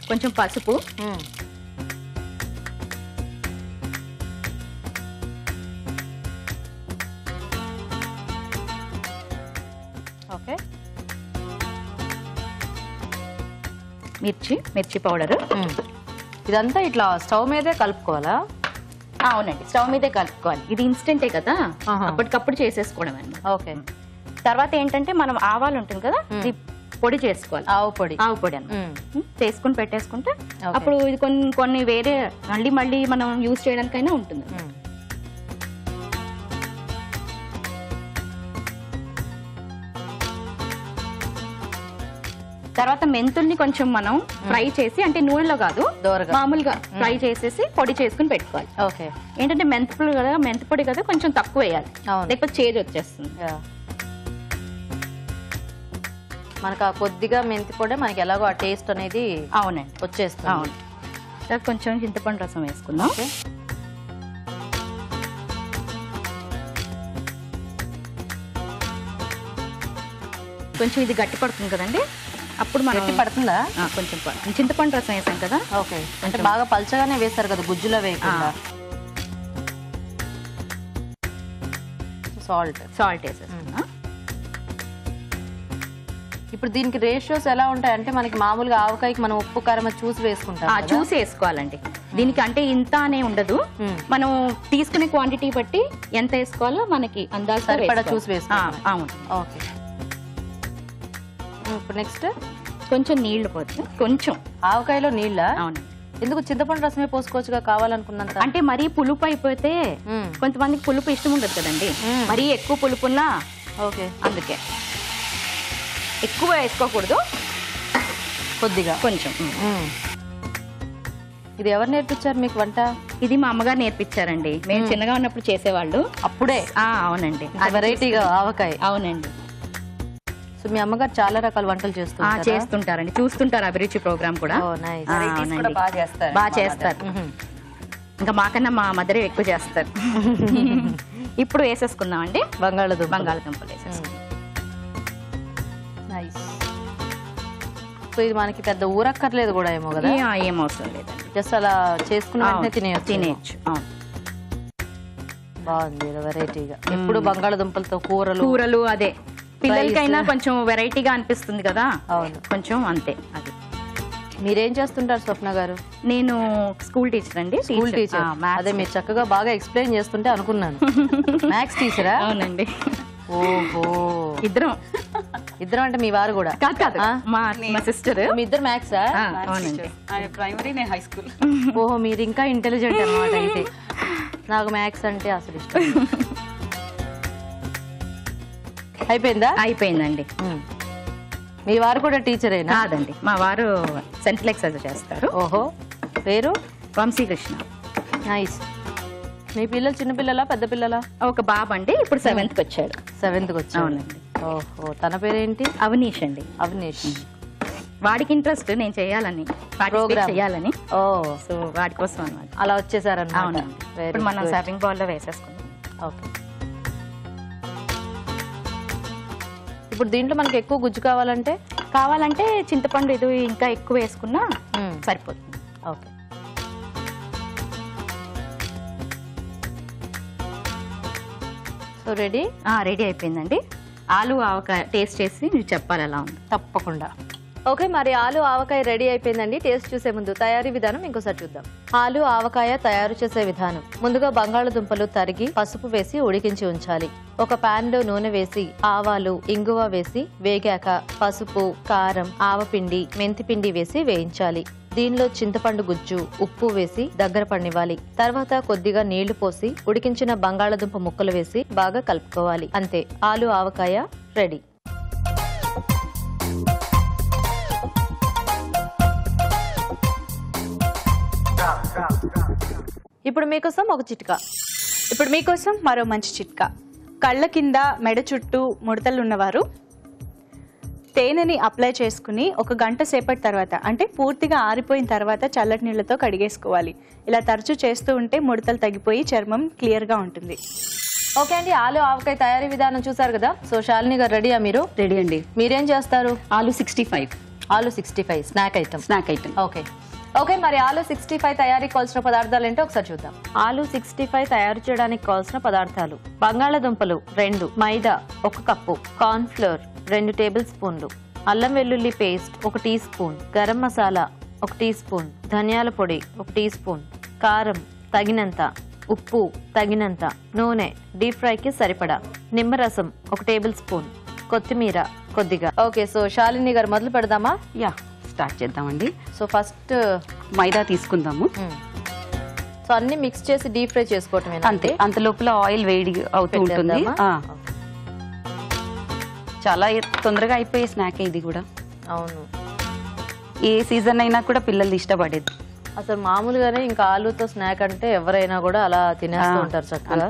కొంచెం పసుపు, ఓకే, మిర్చి పౌడర్. ఇదంతా ఇట్లా స్టవ్ మీదే కలుపుకోవాలా? అవునండి, స్టవ్ మీదే కలుపుకోవాలి. ఇది ఇన్స్టెంటే కదా, అప్పటికప్పుడు చేసేసుకోవడం అండి. ఓకే, తర్వాత ఏంటంటే మనం ఆవాలు ఉంటుంది కదా, ఇది పొడి చేసుకోవాలి. ఆవు పొడి అని చేసుకుని పెట్టేసుకుంటే అప్పుడు ఇది కొన్ని వేరే మళ్ళీ మనం యూజ్ చేయడానికైనా ఉంటుంది. తర్వాత మెంతుల్ని కొంచెం మనం ఫ్రై చేసి, అంటే నూనెలో కాదు మామూలుగా ఫ్రై చేసేసి పొడి చేసుకుని పెట్టుకోవాలి. ఓకే, ఏంటంటే మెంతిపొడి కదా కొంచెం తక్కువ వేయాలి, లేకపోతే చేదు వచ్చేస్తుంది. మనకు ఆ కొద్దిగా మెంతి పొడి మనకి ఎలాగో ఆ టేస్ట్ అనేది అవునండి వచ్చేస్తుంది. అవును, తర్వాత కొంచెం చింతపండు రసం వేసుకుందాం. కొంచెం ఇది గట్టి పడుతుంది కదండి, అప్పుడు మనం పడుతుందా? కొంచెం చింతపండు రసం వేసాం కదా. ఓకే, అంటే బాగా పల్చగానే వేస్తారు కదా, గుజ్జులో వేయకుండా. సాల్ట్ వేసేసుకున్నా. ఇప్పుడు దీనికి రేషియోస్ ఎలా ఉంటాయి అంటే మనకి మామూలుగా ఆవకాయకి మనం ఉప్పు కారం చూసి వేసుకుంటాం కదా? చూసి వేసుకోవాలండి. దీనికి అంటే ఇంత అనే ఉండదు, మనం తీసుకునే క్వాంటిటీ బట్టి ఎంత వేసుకోవాలో మనకి సరిపడా చూసి వేసుకోవాలి. అవును. ఓకే, ఇప్పుడు నెక్స్ట్ కొంచెం నీళ్లు పోతే, కొంచెం ఆవకాయలో నీళ్ళ. అవును. ఎందుకు చింతపండు రసమే పోసుకోవచ్చుగా కావాలనుకున్నంత? అంటే మరీ పులుపు అయిపోతే కొంతమందికి పులుపు ఇష్టం ఉండదు కదండి, మరీ ఎక్కువ పులుపున్నా. ఓకే, అందుకే ఎక్కువ వేసుకోకూడదు, కొద్దిగా కొంచెం. ఇది ఎవరు నేర్పించారు మీకు వంట? ఇది మా అమ్మగారు నేర్పించారండి, మేము చిన్నగా ఉన్నప్పుడు చేసేవాళ్ళు అప్పుడే. అవునండి, వెరైటీగా ఆవకాయ. అవునండి. సో మీ అమ్మగారు చాలా రకాల వంటలు చేస్తుంటారండి, చూస్తుంటారు అభిరుచి ప్రోగ్రామ్ కూడా. బాగా చేస్తారు. ఇంకా మాకన్నా మా మదరే ఎక్కువ చేస్తారు. ఇప్పుడు వేసేసుకుందామండి బంగాళదుంపలు వేసేసుకుందాం. సో ఇది మనకి పెద్ద ఊరక్కర్లేదు కూడా ఏమో కదా? ఏం అవసరం లేదండి, జస్ట్ అలా చేసుకుని తినేయచ్చు. బాగుంది వెరైటీగా. ఎప్పుడు బంగాళదుంపలతో కూరలు అదే పిల్లలకైనా కొంచెం వెరైటీగా అనిపిస్తుంది కదా. అవును, కొంచెం అంతే. అది మీరేం చేస్తుంటారు స్వప్న గారు? నేను స్కూల్ టీచర్ అండి. School teacher. అదే మీరు చక్కగా బాగా ఎక్స్ప్లెయిన్ చేస్తుంటే అనుకున్నాను. మ్యాథ్స్ టీచరా? అవునండి. ఓహో, ఇద్దరం అంటే మీ వారు కూడా? కాదు, మా సిస్టర్. మీ ఇద్దరు మ్యాథ్సా? అవునండి. ప్రైమరీ, నేను హై స్కూల్. ఓహో, మీరు ఇంకా ఇంటెలిజెంట్ అన్నమాట. అయితే నాకు మ్యాథ్స్ అంటే అసలు ఇష్టం. అయిపోయిందా? అయిపోయిందండి. మీ వారు కూడా టీచరేనా? కాదండి, మా వారు సెంట్రల్ ఎక్సైజ్ చేస్తారు. ఓహో, పేరు? వంశీకృష్ణ. నైస్. మీ పిల్లలు చిన్న పిల్లలా పెద్ద పిల్లలా? ఒక బాబు అండి, ఇప్పుడు 7th వచ్చాడు. 7th వచ్చాడు. అవునండి. ఓహో, తన పేరేంటి? అవనీష్ అండి. అవనీష్. వాడికి ఇంట్రెస్ట్ నేను చేయాలని, ప్రోగ్రామ్ చేయాలని. ఓ, సో వాడి కోసం అన్నమాట. అలా వచ్చేసారన్నమాట. అవునండి. ఇప్పుడు మనం సర్వింగ్ బౌల్ లో వేసేసుకుందాం. ఓకే. ఇప్పుడు దీంట్లో మనకి ఎక్కువ గుజ్జు కావాలంటే చింతపండు ఇది ఇంకా ఎక్కువ వేసుకున్నా సరిపోతుంది. ఓకే. సో రెడీ అయిపోయిందండి. ఆలు ఆవకాయ టేస్ట్ చేసి మీరు చెప్పాలి ఎలా ఉంది. తప్పకుండా. ఓకే, మరి ఆలు ఆవకాయ రెడీ అయిపోయిందండి. టేస్ట్ చూసే ముందు తయారీ విధానం ఇంకోసారి చూద్దాం. ఆలు ఆవకాయ తయారు చేసే విధానం. ముందుగా బంగాళదుంపలు తరిగి పసుపు వేసి ఉడికించి ఉంచాలి. ఒక పాన్ లో నూనె వేసి ఆవాలు, ఇంగువ వేసి వేగాక పసుపు, కారం, ఆవపిండి, మెంతిపిండి వేసి వేయించాలి. దీనిలో చింతపండు గుజ్జు, ఉప్పు వేసి దగ్గర పడినివ్వాలి. తర్వాత కొద్దిగా నీళ్లు పోసి ఉడికించిన బంగాళదుంప ముక్కలు వేసి బాగా కలుపుకోవాలి. అంతే, ఆలు ఆవకాయ రెడీ. ఇప్పుడు మీకోసం మరో మంచి చిట్కా. కళ్ళ కింద, మెడ చుట్టూ ముడతలు ఉన్నవారు తేనెని అప్లై చేసుకుని 1 గంట సేపటి తర్వాత, అంటే పూర్తిగా ఆరిపోయిన తర్వాత చల్లటి నీళ్లతో కడిగేసుకోవాలి. ఇలా తరచూ చేస్తూ ఉంటే ముడతలు తగ్గిపోయి చర్మం క్లియర్గా ఉంటుంది. ఓకే అండి, ఆలు ఆవకాయ తయారీ విధానం చూసారు కదా. సో శాలిని గారు రెడీయా? మీరు రెడీ అండి. మీరేం చేస్తారు? ఆలు 65. ఆలు 65 స్నాక్ ఐటమ్. ఓకే. ఓకే, మరి ఆలు 65 తయారీకి కావాల్సిన పదార్థాలు ఏంటో ఒకసారి చూద్దాం. ఆలు 65 తయారు చేయడానికి కావాల్సిన పదార్థాలు: బంగాళదుంపలు 2, maida 1 cup, cornflour 2 table స్పూన్లు, అల్లం వెల్లుల్లి paste 1 teaspoon, garam masala 1 teaspoon, ధనియాల పొడి 1 టీ స్పూన్, కారం తగినంత, ఉప్పు తగినంత, నూనె డీప్ ఫ్రైకి సరిపడా, నిమ్మరసం 1 టేబుల్ స్పూన్, కొత్తిమీర కొద్దిగా. ఓకే, సో శాలిని గారు మొదలు పెడదామా? స్టార్ట్ చేద్దామండి. సో ఫస్ట్ మైదా తీసుకుందాము. సో అన్ని మిక్స్ చేసి డీప్ ఫ్రై చేసుకోవటమే అంతే. అంత లోపల ఆయిల్ వేడి అవుతూ ఉంటుంది. చాలా తొందరగా అయిపోయే స్నాక్ ఇది కూడా. అవును, ఏ సీజన్ అయినా కూడా పిల్లలు ఇష్టపడేది. అసలు మామూలుగానే ఇంకా ఆలుతో స్నాక్ అంటే ఎవరైనా కూడా అలా తినేస్తూ ఉంటారు చక్కగా.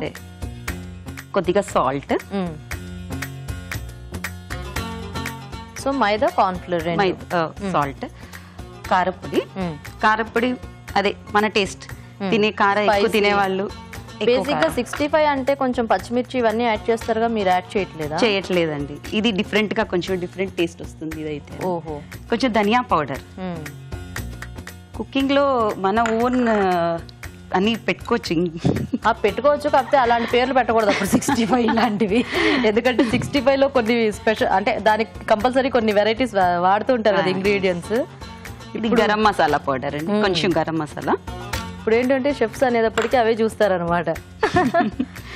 కొద్దిగా సాల్ట్, సో మైదా, కార్న్ ఫ్లోర్, సాల్ట్, కారపొడి అదే మన టేస్ట్. తినే కారం ఎక్కువ తినేవాళ్ళు. బేసిక్ గా 65 అంటే కొంచెం పచ్చిమిర్చి ఇవన్నీ యాడ్ చేస్తారుగా, మీరు యాడ్ చేయట్లేదండి. ఇది డిఫరెంట్ గా కొంచెం డిఫరెంట్ టేస్ట్ వస్తుంది. ఇదైతే ఓహో, కొంచెం ధనియా పౌడర్. కుకింగ్ లో మన ఓన్ అన్ని పెట్టుకోవచ్చు. పెట్టుకోవచ్చు, కాకపోతే అలాంటి పేర్లు పెట్టకూడదు అప్పుడు 65 ఇలాంటివి. ఎందుకంటే 65 లో కొన్ని స్పెషల్ అంటే దానికి కంపల్సరీ కొన్ని వెరైటీస్ వాడుతూ ఉంటారు కదా ఇంగ్రీడియంట్స్. ఇది గరం మసాలా పౌడర్ అండి, కొంచెం గరం మసాలా. ఇప్పుడు ఏంటంటే షెఫ్స్ అనేటప్పటికీ అవే చూస్తారనమాట.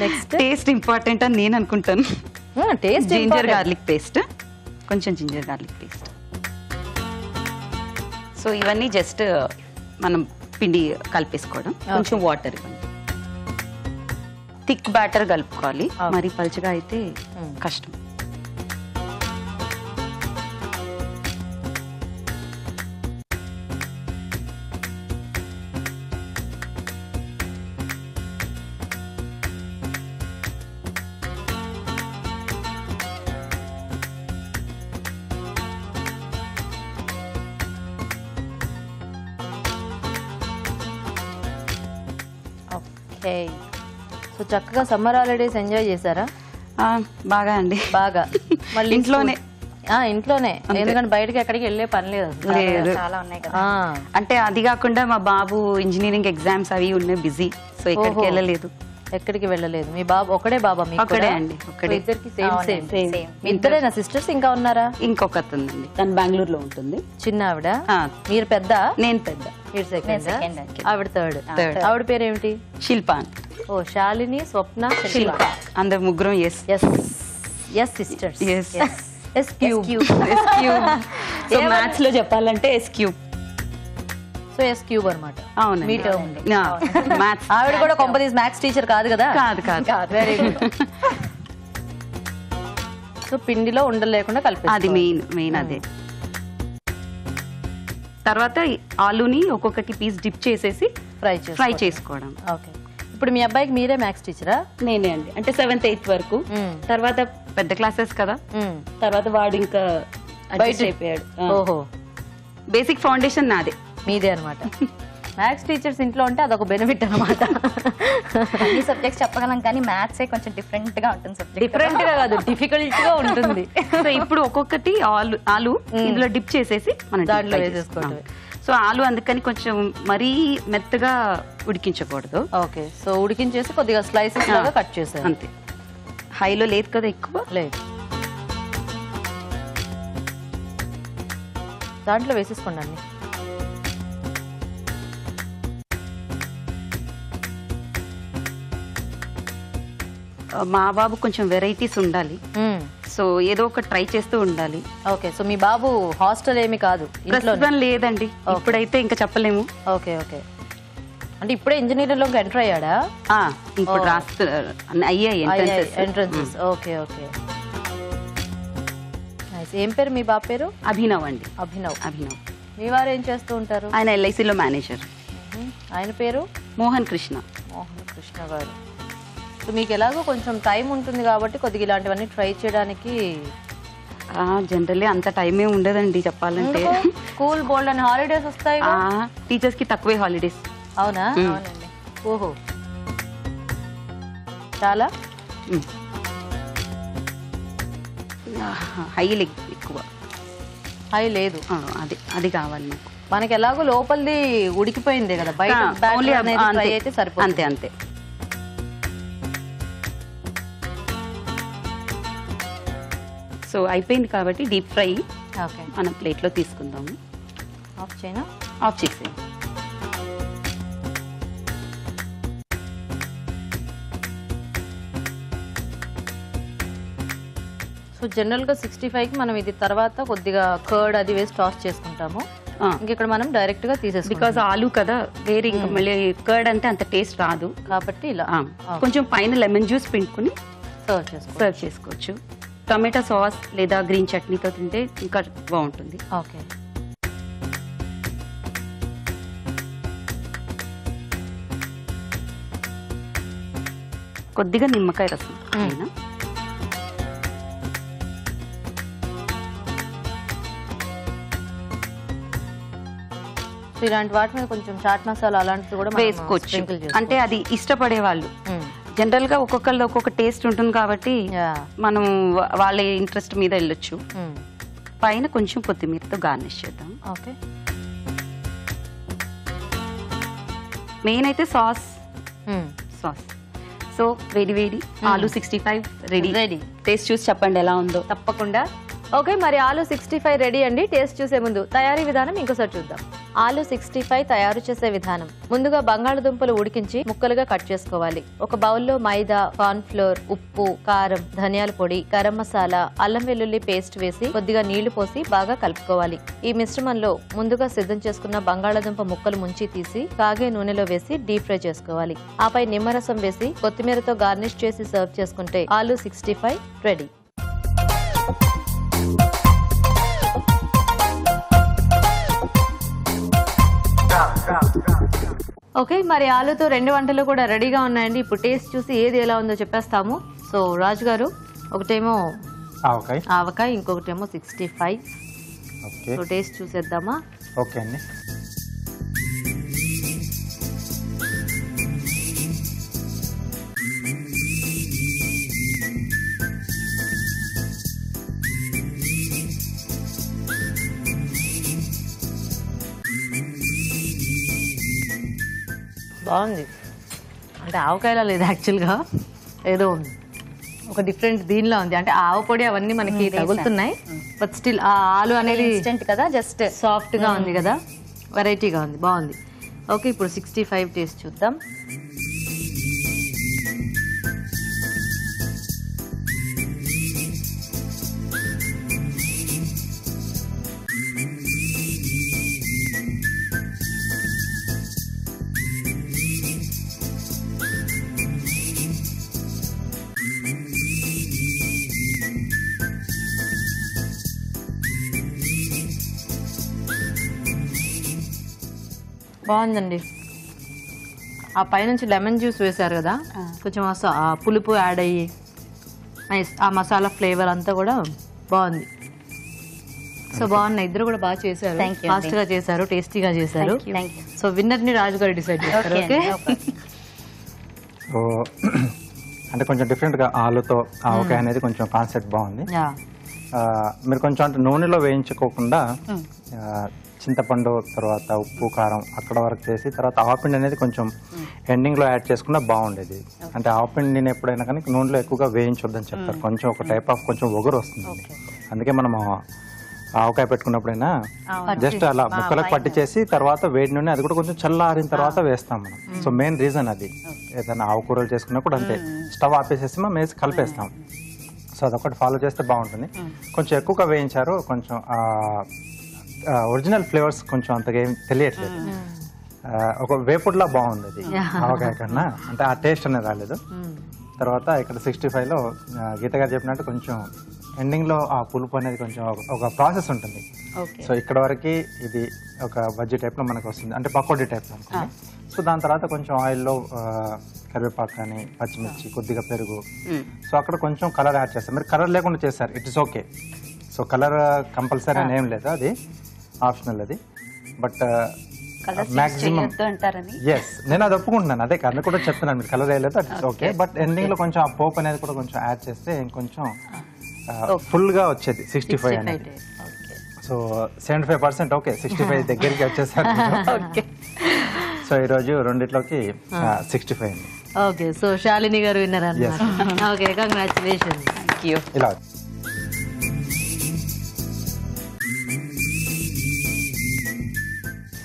నెక్స్ట్ టేస్ట్ ఇంపార్టెంట్ అని నేను అనుకుంటాను. టేస్ట్ జింజర్ గార్లిక్ పేస్ట్, కొంచెం జింజర్ గార్లిక్ పేస్ట్. సో ఇవన్నీ జస్ట్ మనం పిండి కలిపేసుకోవడం. కొంచెం వాటర్ ఇవ్వండి. థిక్ బ్యాటర్ కలుపుకోవాలి, మరి పలుచగా అయితే కష్టం. ఓకే. సో చక్కగా సమ్మర్ హాలిడేస్ ఎంజాయ్ చేశారా? బాగా అండి, బాగా. మళ్ళీ ఇంట్లోనే ఇంట్లోనే, ఎందుకంటే బయటకి ఎక్కడికి వెళ్ళే పని లేదు. చాలా ఉన్నాయి కదా. అంటే అది కాకుండా మా బాబు ఇంజనీరింగ్ ఎగ్జామ్స్ అవి ఉన్నాయి, బిజీ. సో ఎక్కడికి వెళ్ళలేదు. ఎక్కడికి వెళ్ళలేదు. మీ బాబు ఒకడే బాబా? మీకు ఒక్కడే అండి, ఒక్కడే. ఇద్దరికి సేమ్ సేమ్. ఇద్దరేనా సిస్టర్స్? ఇంకా ఉన్నారా? ఇంకొకటి ఉందండి, తను బెంగళూరులో ఉంటుంది. చిన్న ఆవిడ? ఆ, మీరు పెద్ద? నేను పెద్ద. మీరు సెకండ్, ఆవిడ థర్డ్. ఆవిడ పేరు ఏమిటి? శిల్ప. ఓ, శాలిని, స్వప్న, శిల్ప. అందరు ముగ్గురం S S sisters. S cube. So maths లో చెప్పాలంటే S cube. So S cube అనమాట. అవును, మీ టర్మ్. మ్యాథ్స్. ఆవిడ కూడా కొంపదీస్ మ్యాథ్స్ టీచర్ కాదు కదా? కాదు. Very good. సో పిండిలో ఉండలు లేకుండా కలిపి, అది మెయిన్ అదే. తర్వాత ఆలూని ఒక్కొక్కటి పీస్ డిప్ చేసేసి ఫ్రై చేసుకోవడం. ఓకే. ఇప్పుడు మీ అబ్బాయికి మీరే మ్యాథ్స్ టీచరా? నేనే అండి, అంటే 7th 8th వరకు. తర్వాత పెద్ద క్లాసెస్ కదా, తర్వాత వాడు ఇంకా బయట అయిపోయాడు. ఓహో, బేసిక్ ఫౌండేషన్ నాదే. మీదే అనమాట. మ్యాథ్స్ టీచర్స్ ఇంట్లో ఉంటే అదొక బెనిఫిట్ అనమాట. అన్ని సబ్జెక్ట్స్ చెప్పగలం కానీ మ్యాథ్స్ కొంచెం డిఫరెంట్ గా ఉంటుంది. సబ్జెక్ట్ డిఫరెంట్ గా కాదు, డిఫికల్ట్ గా ఉంటుంది. సో ఇప్పుడు ఒక్కొక్కటి ఆలు ఇందులో డిప్ చేసేసి మనం దాంట్లో వేసేసుకోవడం. సో ఆలు అందుకని కొంచెం మరీ మెత్తగా ఉడికించకూడదు. ఓకే. సో ఉడికించేసి కొద్దిగా స్లైసెస్ లాగా కట్ చేసారు అంతే. హైలో లేదు కదా, ఎక్కువ లేదు. దాంట్లో వేసేసుకోండి అన్ని. మా బాబు కొంచెం వెరైటీస్ ఉండాలి, సో ఏదో ఒక ట్రై చేస్తూ ఉండాలి. ఓకే. సో మీ బాబు హాస్టల్ ఏమి కాదు? ప్రస్తుతం లేదండి, ఇప్పుడైతే ఇంకా చెప్పలేము. ఓకే. అంటే ఇప్పుడే ఇంజనీరింగ్ లోకి ఎంటర్ అయ్యాడా? ఇప్పుడు అయ్యాయి ఎంట్రన్సెస్. ఓకే. ఏం పేరు మీ బాబు పేరు? అభినవ్ అండి. అభినవ్. మీ వారు ఏం చేస్తూ ఉంటారు? ఆయన LICలో మేనేజర్. ఆయన పేరు? మోహన్ కృష్ణ గారు. సో మీకు ఎలాగో కొంచెం టైం ఉంటుంది కాబట్టి కొద్దిగా ఇలాంటివన్నీ ట్రై చేయడానికి. జనరల్లీ అంత టైమే ఉండదండి చెప్పాలంటే. స్కూల్ బోల్డ్ అని హాలిడేస్ వస్తాయి. టీచర్స్ కి తక్కువే హాలిడేస్. అవునా? అవునండి. ఓహో, చాలా హై ఎక్కువ. హై లేదు, అది కావాలి నాకు. మనకి ఎలాగో లోపలిది ఉడికిపోయింది కదా, బయట అయితే సరిపోతుంది. అంతే. సో అయిపోయింది కాబట్టి డీప్ ఫ్రై మనం ప్లేట్లో తీసుకుందాము. ఆఫ్ చేయనా? ఆఫ్ చేసేయండి. సో జనరల్ గా 65కి మనం ఇది తర్వాత కొద్దిగా కర్డ్ అది వేసి టాస్ చేసుకుంటాము. ఇక్కడ మనం డైరెక్ట్ గా తీసేస్తాం బికాజ్ ఆలు కదా, వేరే ఇంకా మళ్ళీ కర్డ్ అంటే అంత టేస్ట్ రాదు కాబట్టి ఇలా కొంచెం పైన లెమన్ జ్యూస్ పిండుకుని సర్వ్ చేసుకోవచ్చు. టొమాటో సాస్ లేదా గ్రీన్ చట్నీతో తింటే ఇంకా బాగుంటుంది. ఓకే. కొద్దిగా నిమ్మకాయ రసం. ఇలాంటి వాటి మీద కొంచెం చాట్ మసాలా అలాంటిది కూడా వేసుకోవచ్చు. అంటే అది ఇష్టపడే వాళ్ళు జనరల్ గా ఒక్కొక్కళ్ళు ఒక్కొక్క టేస్ట్ ఉంటుంది కాబట్టి మనం వాళ్ళ ఇంట్రెస్ట్ మీద వెళ్ళొచ్చు. పైన కొంచెం కొత్తిమీరతో గార్నిష్ చేద్దాం. ఓకే. మెయిన్ అయితే సాస్. సో వేడి ఆలు 65 రెడీ. టేస్ట్ చూసి చెప్పండి ఎలా ఉందో. తప్పకుండా. ఓకే, మరి ఆలు 65 రెడీ అండి. టేస్ట్ చూసే ముందు తయారీ విధానం ఇంకోసారి చూద్దాం. ఆలు 65 తయారు చేసే విధానం: ముందుగా బంగాళదుంపలు ఉడికించి ముక్కలుగా కట్ చేసుకోవాలి. ఒక బౌల్లో మైదా, కార్న్ ఫ్లోర్, ఉప్పు, కారం, ధనియాల పొడి, గరం మసాలా, అల్లం వెల్లుల్లి పేస్ట్ వేసి కొద్దిగా నీళ్లు పోసి బాగా కలుపుకోవాలి. ఈ మిశ్రమంలో ముందుగా సిద్ధం చేసుకున్న బంగాళదుంప ముక్కలు ముంచి తీసి కాగే నూనెలో వేసి డీప్ ఫ్రై చేసుకోవాలి. ఆపై నిమ్మరసం వేసి కొత్తిమీరతో గార్నిష్ చేసి సర్వ్ చేసుకుంటే ఆలు 65 రెడీ. ఓకే, మరి ఆలుతో 2 వంటలు కూడా రెడీగా ఉన్నాయండి. ఇప్పుడు టేస్ట్ చూసి ఏది ఎలా ఉందో చెప్పేస్తాము. సో రాజు గారు, ఒకటేమో ఆవకాయ, ఇంకొకటేమో 65. సో టేస్ట్ చూసేద్దామా? ఓకే అండి. బాగుంది. అంటే ఆవకాయలా లేదు, యాక్చువల్గా ఏదో ఒక డిఫరెంట్ దీనిలో ఉంది. అంటే ఆవ పొడి అవన్నీ మనకి తగులుతున్నాయి, బట్ స్టిల్ ఆ ఆలు అనేది ఇన్స్టెంట్ కదా, జస్ట్ సాఫ్ట్ గా ఉంది కదా, వెరైటీగా ఉంది, బాగుంది. ఓకే, ఇప్పుడు 65 టేస్ట్ చూద్దాం. బాగుందండి. ఆ పైనుంచి లెమన్ జ్యూస్ వేశారు కదా, కొంచెం ఆ పులుపు యాడ్ అయ్యి ఆ మసాలా ఫ్లేవర్ అంతా కూడా బాగుంది. సో బాగున్నాయి, ఇద్దరు కూడా బాగా చేశారు, ఫాస్ట్ గా చేశారు, టేస్టీగా చేశారు. సో విన్నర్ ని రాజు గారు డిసైడ్ చేస్తారు. ఓకే, సో అంటే కొంచెం డిఫరెంట్ గా ఆలుతో ఆవకాయ అనేది కొంచెం కాన్సెప్ట్ బాగుంది. మీరు కొంచెం అంటే నూనెలో వేయించుకోకుండా చింతపండు తర్వాత ఉప్పు కారం అక్కడ వరకు చేసి తర్వాత ఆవపిండి అనేది కొంచెం ఎండింగ్లో యాడ్ చేసుకున్నా బాగుండేది. అంటే ఆవపిండిని ఎప్పుడైనా కానీ నూనెలో ఎక్కువగా వేయించొద్దని చెప్తారు, కొంచెం ఒక టైప్ ఆఫ్ కొంచెం ఒగరు వస్తుంది. అందుకే మనం ఆవకాయ పెట్టుకున్నప్పుడైనా జస్ట్ అలా ముక్కలకు పట్టి చేసి తర్వాత వేడి నూనె అది కూడా కొంచెం చల్లారిన తర్వాత వేస్తాం మనం. సో మెయిన్ రీజన్ అది. ఏదైనా ఆవుకూరలు చేసుకున్నప్పుడు అంతే, స్టవ్ ఆపేసేసి మనం వేసి కలిపేస్తాం. సో అదొకటి ఫాలో చేస్తే బాగుంటుంది. కొంచెం ఎక్కువగా వేయించారు, కొంచెం ఒరిజినల్ ఫ్లేవర్స్ కొంచెం అంతగా ఏం తెలియట్లేదు. ఒక వేపుడులా బాగుంది అది ఆవకాయ కన్నా, అంటే ఆ టేస్ట్ అనేది రాలేదు. తర్వాత ఇక్కడ 65లో గీత గారు చెప్పినట్టు కొంచెం ఎండింగ్లో ఆ పులుపు అనేది కొంచెం ఒక ప్రాసెస్ ఉంటుంది. సో ఇక్కడ వరకు ఇది ఒక బజ్జీ టైప్లో మనకు వస్తుంది, అంటే పకోడీ టైప్లో అనుకోండి. సో దాని తర్వాత కొంచెం ఆయిల్లో కరివేపాకు కానీ పచ్చిమిర్చి కొద్దిగా పెరుగు, సో అక్కడ కొంచెం కలర్ యాడ్ చేస్తారు. మీరు కలర్ లేకుండా చేస్తారు, it is okay. So colour compulsory అని ఏం లేదు, అది ఆప్షనల్ అది. బట్ మాక్సిమం ఎస్ నేను అది ఒప్పుకుంటున్నాను, అదే కలర్ కూడా చెప్తున్నాను, మీరు కలర్ వేయలేదు అది ఓకే. బట్ ఎండింగ్ లో కొంచెం ఆ పోప్ అనేది కూడా కొంచెం యాడ్ చేస్తే ఇంకొంచెం ఫుల్ గా వచ్చేది 65 అనేది. సో 75% ఓకే, 65 దగ్గరికి వచ్చేసారు. సో ఈరోజు రెండిట్లోకి 65 అండి. ఓకే, సో శాలిని గారు విన్నర్ అన్నమాట. Okay, congratulations. Thank you. ఇలా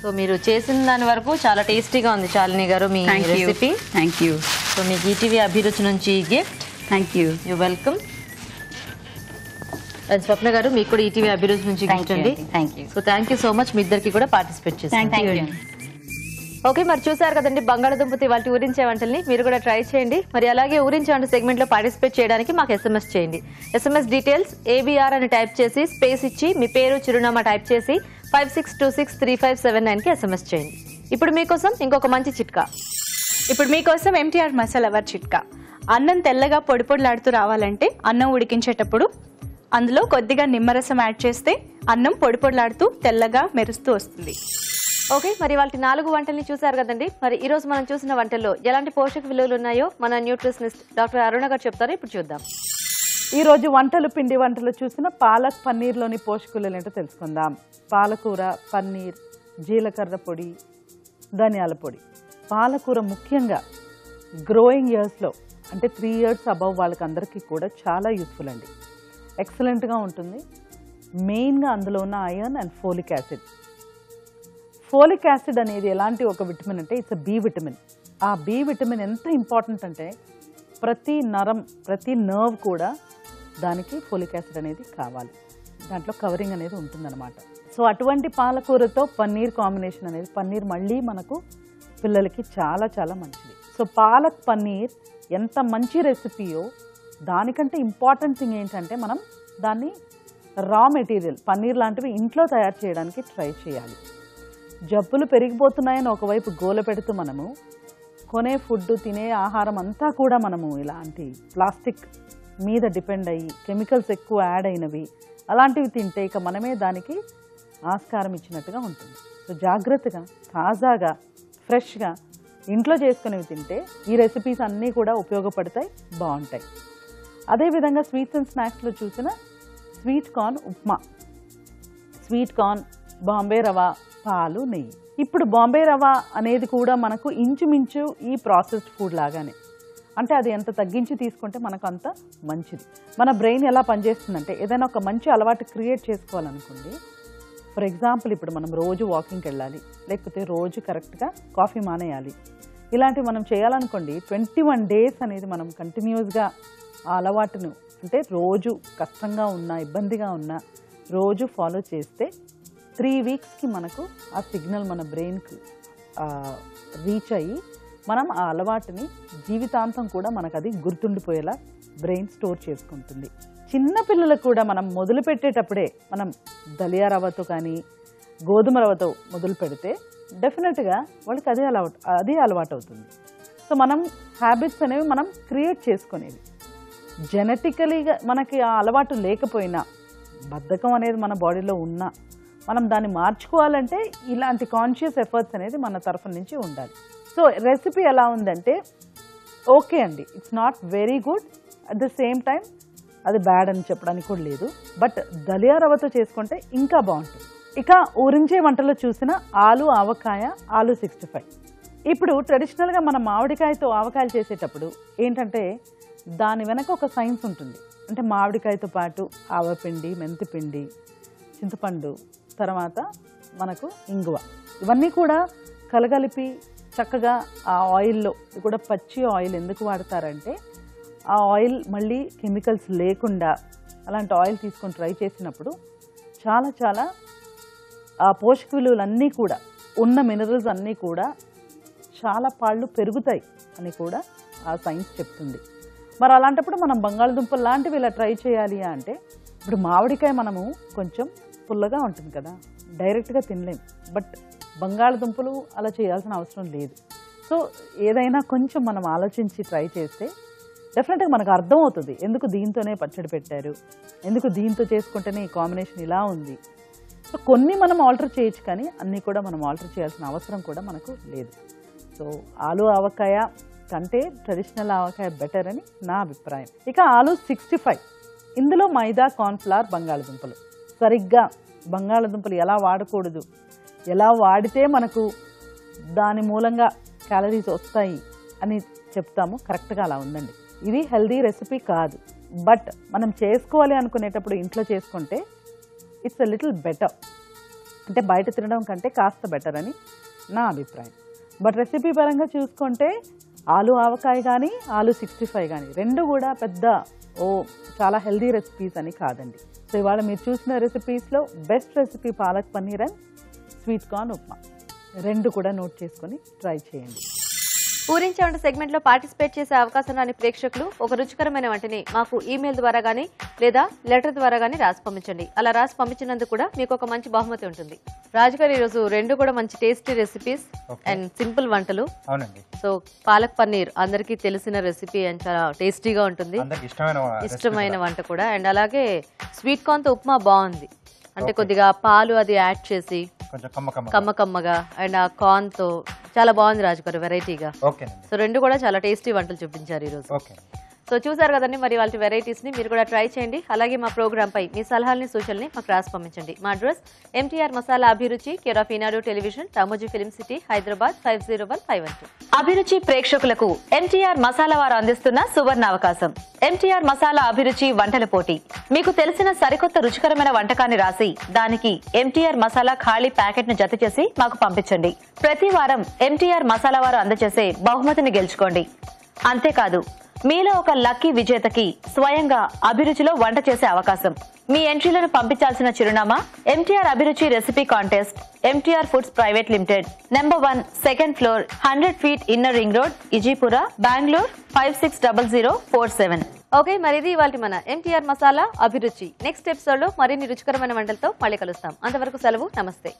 సో మీరు చేసిన దాని వరకు చాలా టేస్టీగా ఉంది శాలిని గారు మీ రెసిపీ. Thank you. సో మీకు ఈటీవీ అభిరుచి నుంచి gift. Thank you. You welcome. And Swapna గారు మీకు కూడా ఈటీవీ అభిరుచి నుంచి గిఫ్ట్ అండి. So thank you so much, మీ ఇద్దరికి కూడా పార్టిసిపేట్ చేశారు. ఓకే, మరి చూసారు కదండి బంగాళదుంపతి వాళ్ళ ఊరించే వంటల్ని, మీరు కూడా ట్రై చేయండి. మరి అలాగే ఊరించే వంట సెగ్మెంట్ లో పార్టిసిపేట్ చేయడానికి మాకు SMS చేయండి. SMS డీటెయిల్స్ ABR అని టైప్ చేసి స్పేస్ ఇచ్చి మీ పేరు చిరునామా టైప్ చేసి 56263579కి SMS చేయండి. ఇప్పుడు మీకోసం ఇంకొక మంచి చిట్కా. ఇప్పుడు మీకోసం MTR మసాలా వర్ చిట్కా. అన్నం తెల్లగా పొడి పొడిలాడుతూ రావాలంటే అన్నం ఉడికించేటప్పుడు అందులో కొద్దిగా నిమ్మరసం యాడ్ చేస్తే అన్నం పొడి పొడిలాడుతూ తెల్లగా మెరుస్తూ వస్తుంది. ఓకే, మరి వాళ్ళ 4 వంటల్ని చూసారు కదండి. మరి ఈ రోజు మనం చూసిన వంటల్లో ఎలాంటి పోషక విలువలు ఉన్నాయో మన న్యూట్రిషనిస్ట్ డాక్టర్ అరుణ గారు చెప్తారు. ఇప్పుడు చూద్దాం. ఈ రోజు పిండి వంటలు చూసిన పాలక్ పన్నీర్లోని పోషకులు ఏంటో తెలుసుకుందాం. పాలకూర, పన్నీర్, జీలకర్ర పొడి, ధనియాల పొడి. పాలకూర ముఖ్యంగా గ్రోయింగ్ ఇయర్స్లో అంటే 3 years అబవ్ వాళ్ళకందరికీ కూడా చాలా యూస్ఫుల్ అండి. ఎక్సలెంట్గా ఉంటుంది. మెయిన్గా అందులో ఉన్న iron and folic acid. Folic acid అనేది ఎలాంటి ఒక విటమిన్ అంటే ఇట్స్ బి విటమిన్. ఆ బి విటమిన్ ఎంత ఇంపార్టెంట్ అంటే ప్రతి నరం ప్రతి నర్వ్ కూడా దానికి ఫోలిక్ యాసిడ్ అనేది కావాలి. దాంట్లో కవరింగ్ అనేది ఉంటుందన్నమాట. సో అటువంటి పాలకూరతో పన్నీర్ కాంబినేషన్ అనేది పన్నీర్ మళ్ళీ మనకు పిల్లలకి చాలా చాలా మంచిది. సో పాలక్ పన్నీర్ ఎంత మంచి రెసిపీయో దానికంటే ఇంపార్టెంట్ థింగ్ ఏంటంటే మనం దాన్ని రా మెటీరియల్ పన్నీర్ లాంటివి ఇంట్లో తయారు చేయడానికి ట్రై చేయాలి. జబ్బులు పెరిగిపోతున్నాయని ఒకవైపు గోల పెడుతూ మనము కొనే ఫుడ్ తినే ఆహారం అంతా కూడా మనము ఇలాంటి ప్లాస్టిక్ మీద డిపెండ్ అయ్యి కెమికల్స్ ఎక్కువ యాడ్ అయినవి అలాంటివి తింటే ఇక మనమే దానికి ఆస్కారం ఇచ్చినట్టుగా ఉంటుంది. సో జాగ్రత్తగా తాజాగా ఫ్రెష్గా ఇంట్లో చేసుకునేవి తింటే ఈ రెసిపీస్ అన్నీ కూడా ఉపయోగపడతాయి, బాగుంటాయి. అదేవిధంగా స్వీట్స్ అండ్ స్నాక్స్లో చూసిన sweet corn upma, sweet corn, Bombay rava, పాలు, నెయ్యి. ఇప్పుడు బాంబే రవా అనేది కూడా మనకు ఇంచుమించు ఈ ప్రాసెస్డ్ ఫుడ్ లాగానే. అంటే అది ఎంత తగ్గించి తీసుకుంటే మనకు అంత మంచిది. మన బ్రెయిన్ ఎలా పనిచేస్తుందంటే ఏదైనా ఒక మంచి అలవాటు క్రియేట్ చేసుకోవాలనుకోండి. ఫర్ ఎగ్జాంపుల్ ఇప్పుడు మనం రోజు వాకింగ్కి వెళ్ళాలి, లేకపోతే రోజు కరెక్ట్గా కాఫీ మానేయాలి. ఇలాంటివి మనం చేయాలనుకోండి 21 days అనేది మనం కంటిన్యూస్గా ఆ అలవాటును అంటే రోజు కష్టంగా ఉన్నా ఇబ్బందిగా ఉన్నా రోజు ఫాలో చేస్తే 3 weeksకి మనకు ఆ సిగ్నల్ మన బ్రెయిన్కి రీచ్ అయ్యి మనం ఆ అలవాటుని జీవితాంతం కూడా మనకు అది గుర్తుండిపోయేలా బ్రెయిన్ స్టోర్ చేసుకుంటుంది. చిన్న పిల్లలకు కూడా మనం మొదలు పెట్టేటప్పుడే మనం దలియా రవ్వతో కానీ గోధుమ రవ్వతో మొదలు పెడితే డెఫినెట్గా వాళ్ళకి అదే అలవాటు అవుతుంది. సో మనం హ్యాబిట్స్ అనేవి మనం క్రియేట్ చేసుకునేవి. జెనెటికలీగా మనకి ఆ అలవాటు లేకపోయినా బద్ధకం అనేది మన బాడీలో ఉన్నా మనం దాన్ని మార్చుకోవాలంటే ఇలాంటి కాన్షియస్ ఎఫర్ట్స్ అనేది మన తరఫు నుంచి ఉండాలి. సో రెసిపీ ఎలా ఉందంటే ఓకే అండి, it's not very good, at the same time అది బ్యాడ్ అని చెప్పడానికి కూడా లేదు. బట్ దలియా రవ్వతో చేసుకుంటే ఇంకా బాగుంటుంది. ఇక ఊరించే వంటలో చూసిన ఆలు ఆవకాయ, ఆలు 65. ఇప్పుడు ట్రెడిషనల్గా మన మామిడికాయతో ఆవకాయలు చేసేటప్పుడు ఏంటంటే దాని వెనక ఒక సైన్స్ ఉంటుంది. అంటే మామిడికాయతో పాటు ఆవపిండి, మెంతిపిండి, చింతపండు, తర్వాత మనకు ఇంగువ, ఇవన్నీ కూడా కలగలిపి చక్కగా ఆ ఆయిల్లో, ఇది కూడా పచ్చి ఆయిల్ ఎందుకు వాడతారంటే ఆ ఆయిల్ మళ్ళీ కెమికల్స్ లేకుండా అలాంటి ఆయిల్ తీసుకొని ట్రై చేసినప్పుడు చాలా చాలా ఆ పోషక విలువలన్నీ కూడా ఉన్న మినరల్స్ అన్నీ కూడా చాలా పాళ్ళు పెరుగుతాయి అని కూడా ఆ సైన్స్ చెప్తుంది. మరి అలాంటప్పుడు మనం బంగాళదుంపలు లాంటివి ఇలా ట్రై చేయాలి అంటే ఇప్పుడు మామిడికాయ మనము కొంచెం పుల్లగా ఉంటుంది కదా, డైరెక్ట్గా తినలేం. బట్ బంగాళదుంపలు అలా చేయాల్సిన అవసరం లేదు. సో ఏదైనా కొంచెం మనం ఆలోచించి ట్రై చేస్తే డెఫినెట్గా మనకు అర్థమవుతుంది ఎందుకు దీంతోనే పచ్చడి పెట్టారు, ఎందుకు దీంతో చేసుకుంటేనే ఈ కాంబినేషన్ ఇలా ఉంది. సో కొన్ని మనం ఆల్టర్ చేయొచ్చు కానీ అన్నీ కూడా మనం ఆల్టర్ చేయాల్సిన అవసరం కూడా మనకు లేదు. సో ఆలు ఆవకాయ కంటే ట్రెడిషనల్ ఆవకాయ బెటర్ అని నా అభిప్రాయం. ఇక ఆలు 65, ఇందులో మైదా, కార్న్ఫ్లవర్, బంగాళదుంపలు. సరిగ్గా బంగాళదుంపలు ఎలా వాడకూడదు, ఎలా వాడితే మనకు దాని మూలంగా క్యాలరీస్ వస్తాయి అని చెప్తాము, కరెక్ట్గా అలా ఉందండి. ఇది హెల్దీ రెసిపీ కాదు, బట్ మనం చేసుకోవాలి అనుకునేటప్పుడు ఇంట్లో చేసుకుంటే ఇట్స్ ఎ లిటిల్ బెటర్. అంటే బయట తినడం కంటే కాస్త బెటర్ అని నా అభిప్రాయం. బట్ రెసిపీ పరంగా చూసుకుంటే ఆలు ఆవకాయ కానీ ఆలు 65 కానీ రెండు కూడా పెద్ద చాలా హెల్దీ రెసిపీస్ అని కాదండి. సో ఇవాళ మీరు చూసిన రెసిపీస్లో best recipe palak paneer and sweet corn upma, రెండు కూడా నోట్ చేసుకొని ట్రై చేయండి. ఊరించే వంట సెగ్మెంట్లో పార్టిసిపేట్ చేసే అవకాశం రాని ప్రేక్షకులు ఒక రుచికరమైన వంటని మాకు ఈమెయిల్ ద్వారా కానీ లేదా లెటర్ ద్వారా కానీ రాసి పంపించండి. అలా రాసి పంపించినందుకు కూడా మీకు ఒక మంచి బహుమతి ఉంటుంది. రాజుగారు ఈరోజు రెండు కూడా మంచి టేస్టీ రెసిపీస్ అండ్ సింపుల్ వంటలు. అవునండి. సో పాలక్ పన్నీర్ అందరికీ తెలిసిన రెసిపీ అండ్ చాలా టేస్టీగా ఉంటుంది, ఇష్టమైన వంట కూడా. అండ్ అలాగే స్వీట్ కార్న్ తో ఉప్మా బాగుంది, అంటే కొద్దిగా పాలు అది యాడ్ చేసి కమ్మగా అండ్ ఆ కార్న్ తో చాలా బాగుంది రాజుగారు, వెరైటీగా. సో రెండు కూడా చాలా టేస్టీ వంటలు చూపించారు ఈరోజు. సో చూసారు కదండి మరి వాళ్ళ వెరైటీస్ ని మీరు కూడా ట్రై చేయండి. అలాగే మా ప్రోగ్రామ్ పై మీ సలహాలని సూచనల్ని మాకు రాసి పంపించండి. మా అడ్రస్ MTR మసాలా అభిరుచి, care of Eenadu television, Ramoji film city, Hyderabad 50151. అభిరుచి ప్రేక్షకులకు MTR మసాలా వారు అందిస్తున్న సువర్ణ అవకాశం. MTR మసాలా అభిరుచి వంటల పోటీ. మీకు తెలిసిన సరికొత్త రుచికరమైన వంటకాన్ని రాసి దానికి MTR మసాలా ఖాళీ ప్యాకెట్ ను జత చేసి మాకు పంపించండి. ప్రతి వారం MTR మసాలా వారు అందజేసే బహుమతిని గెలుచుకోండి. అంతేకాదు మీలో ఒక లక్కీ విజేతకి స్వయంగా అభిరుచిలో వంట చేసే అవకాశం. మీ ఎంట్రీలను పంపించాల్సిన చిరునామా MTR Abhiruchi recipe contest, MTR foods private limited, number 1, second floor, 100 feet inner ring road, Ejipura, Bengaluru 560047. Okay, మరి ఇది ఇవాళ మన MTR మసాలా అభిరుచి. నెక్స్ట్ ఎపిసోడ్ లో మరిన్ని రుచికరమైన వంటలతో మళ్ళీ కలుస్తాం. అంతవరకు సెలవు. నమస్తే.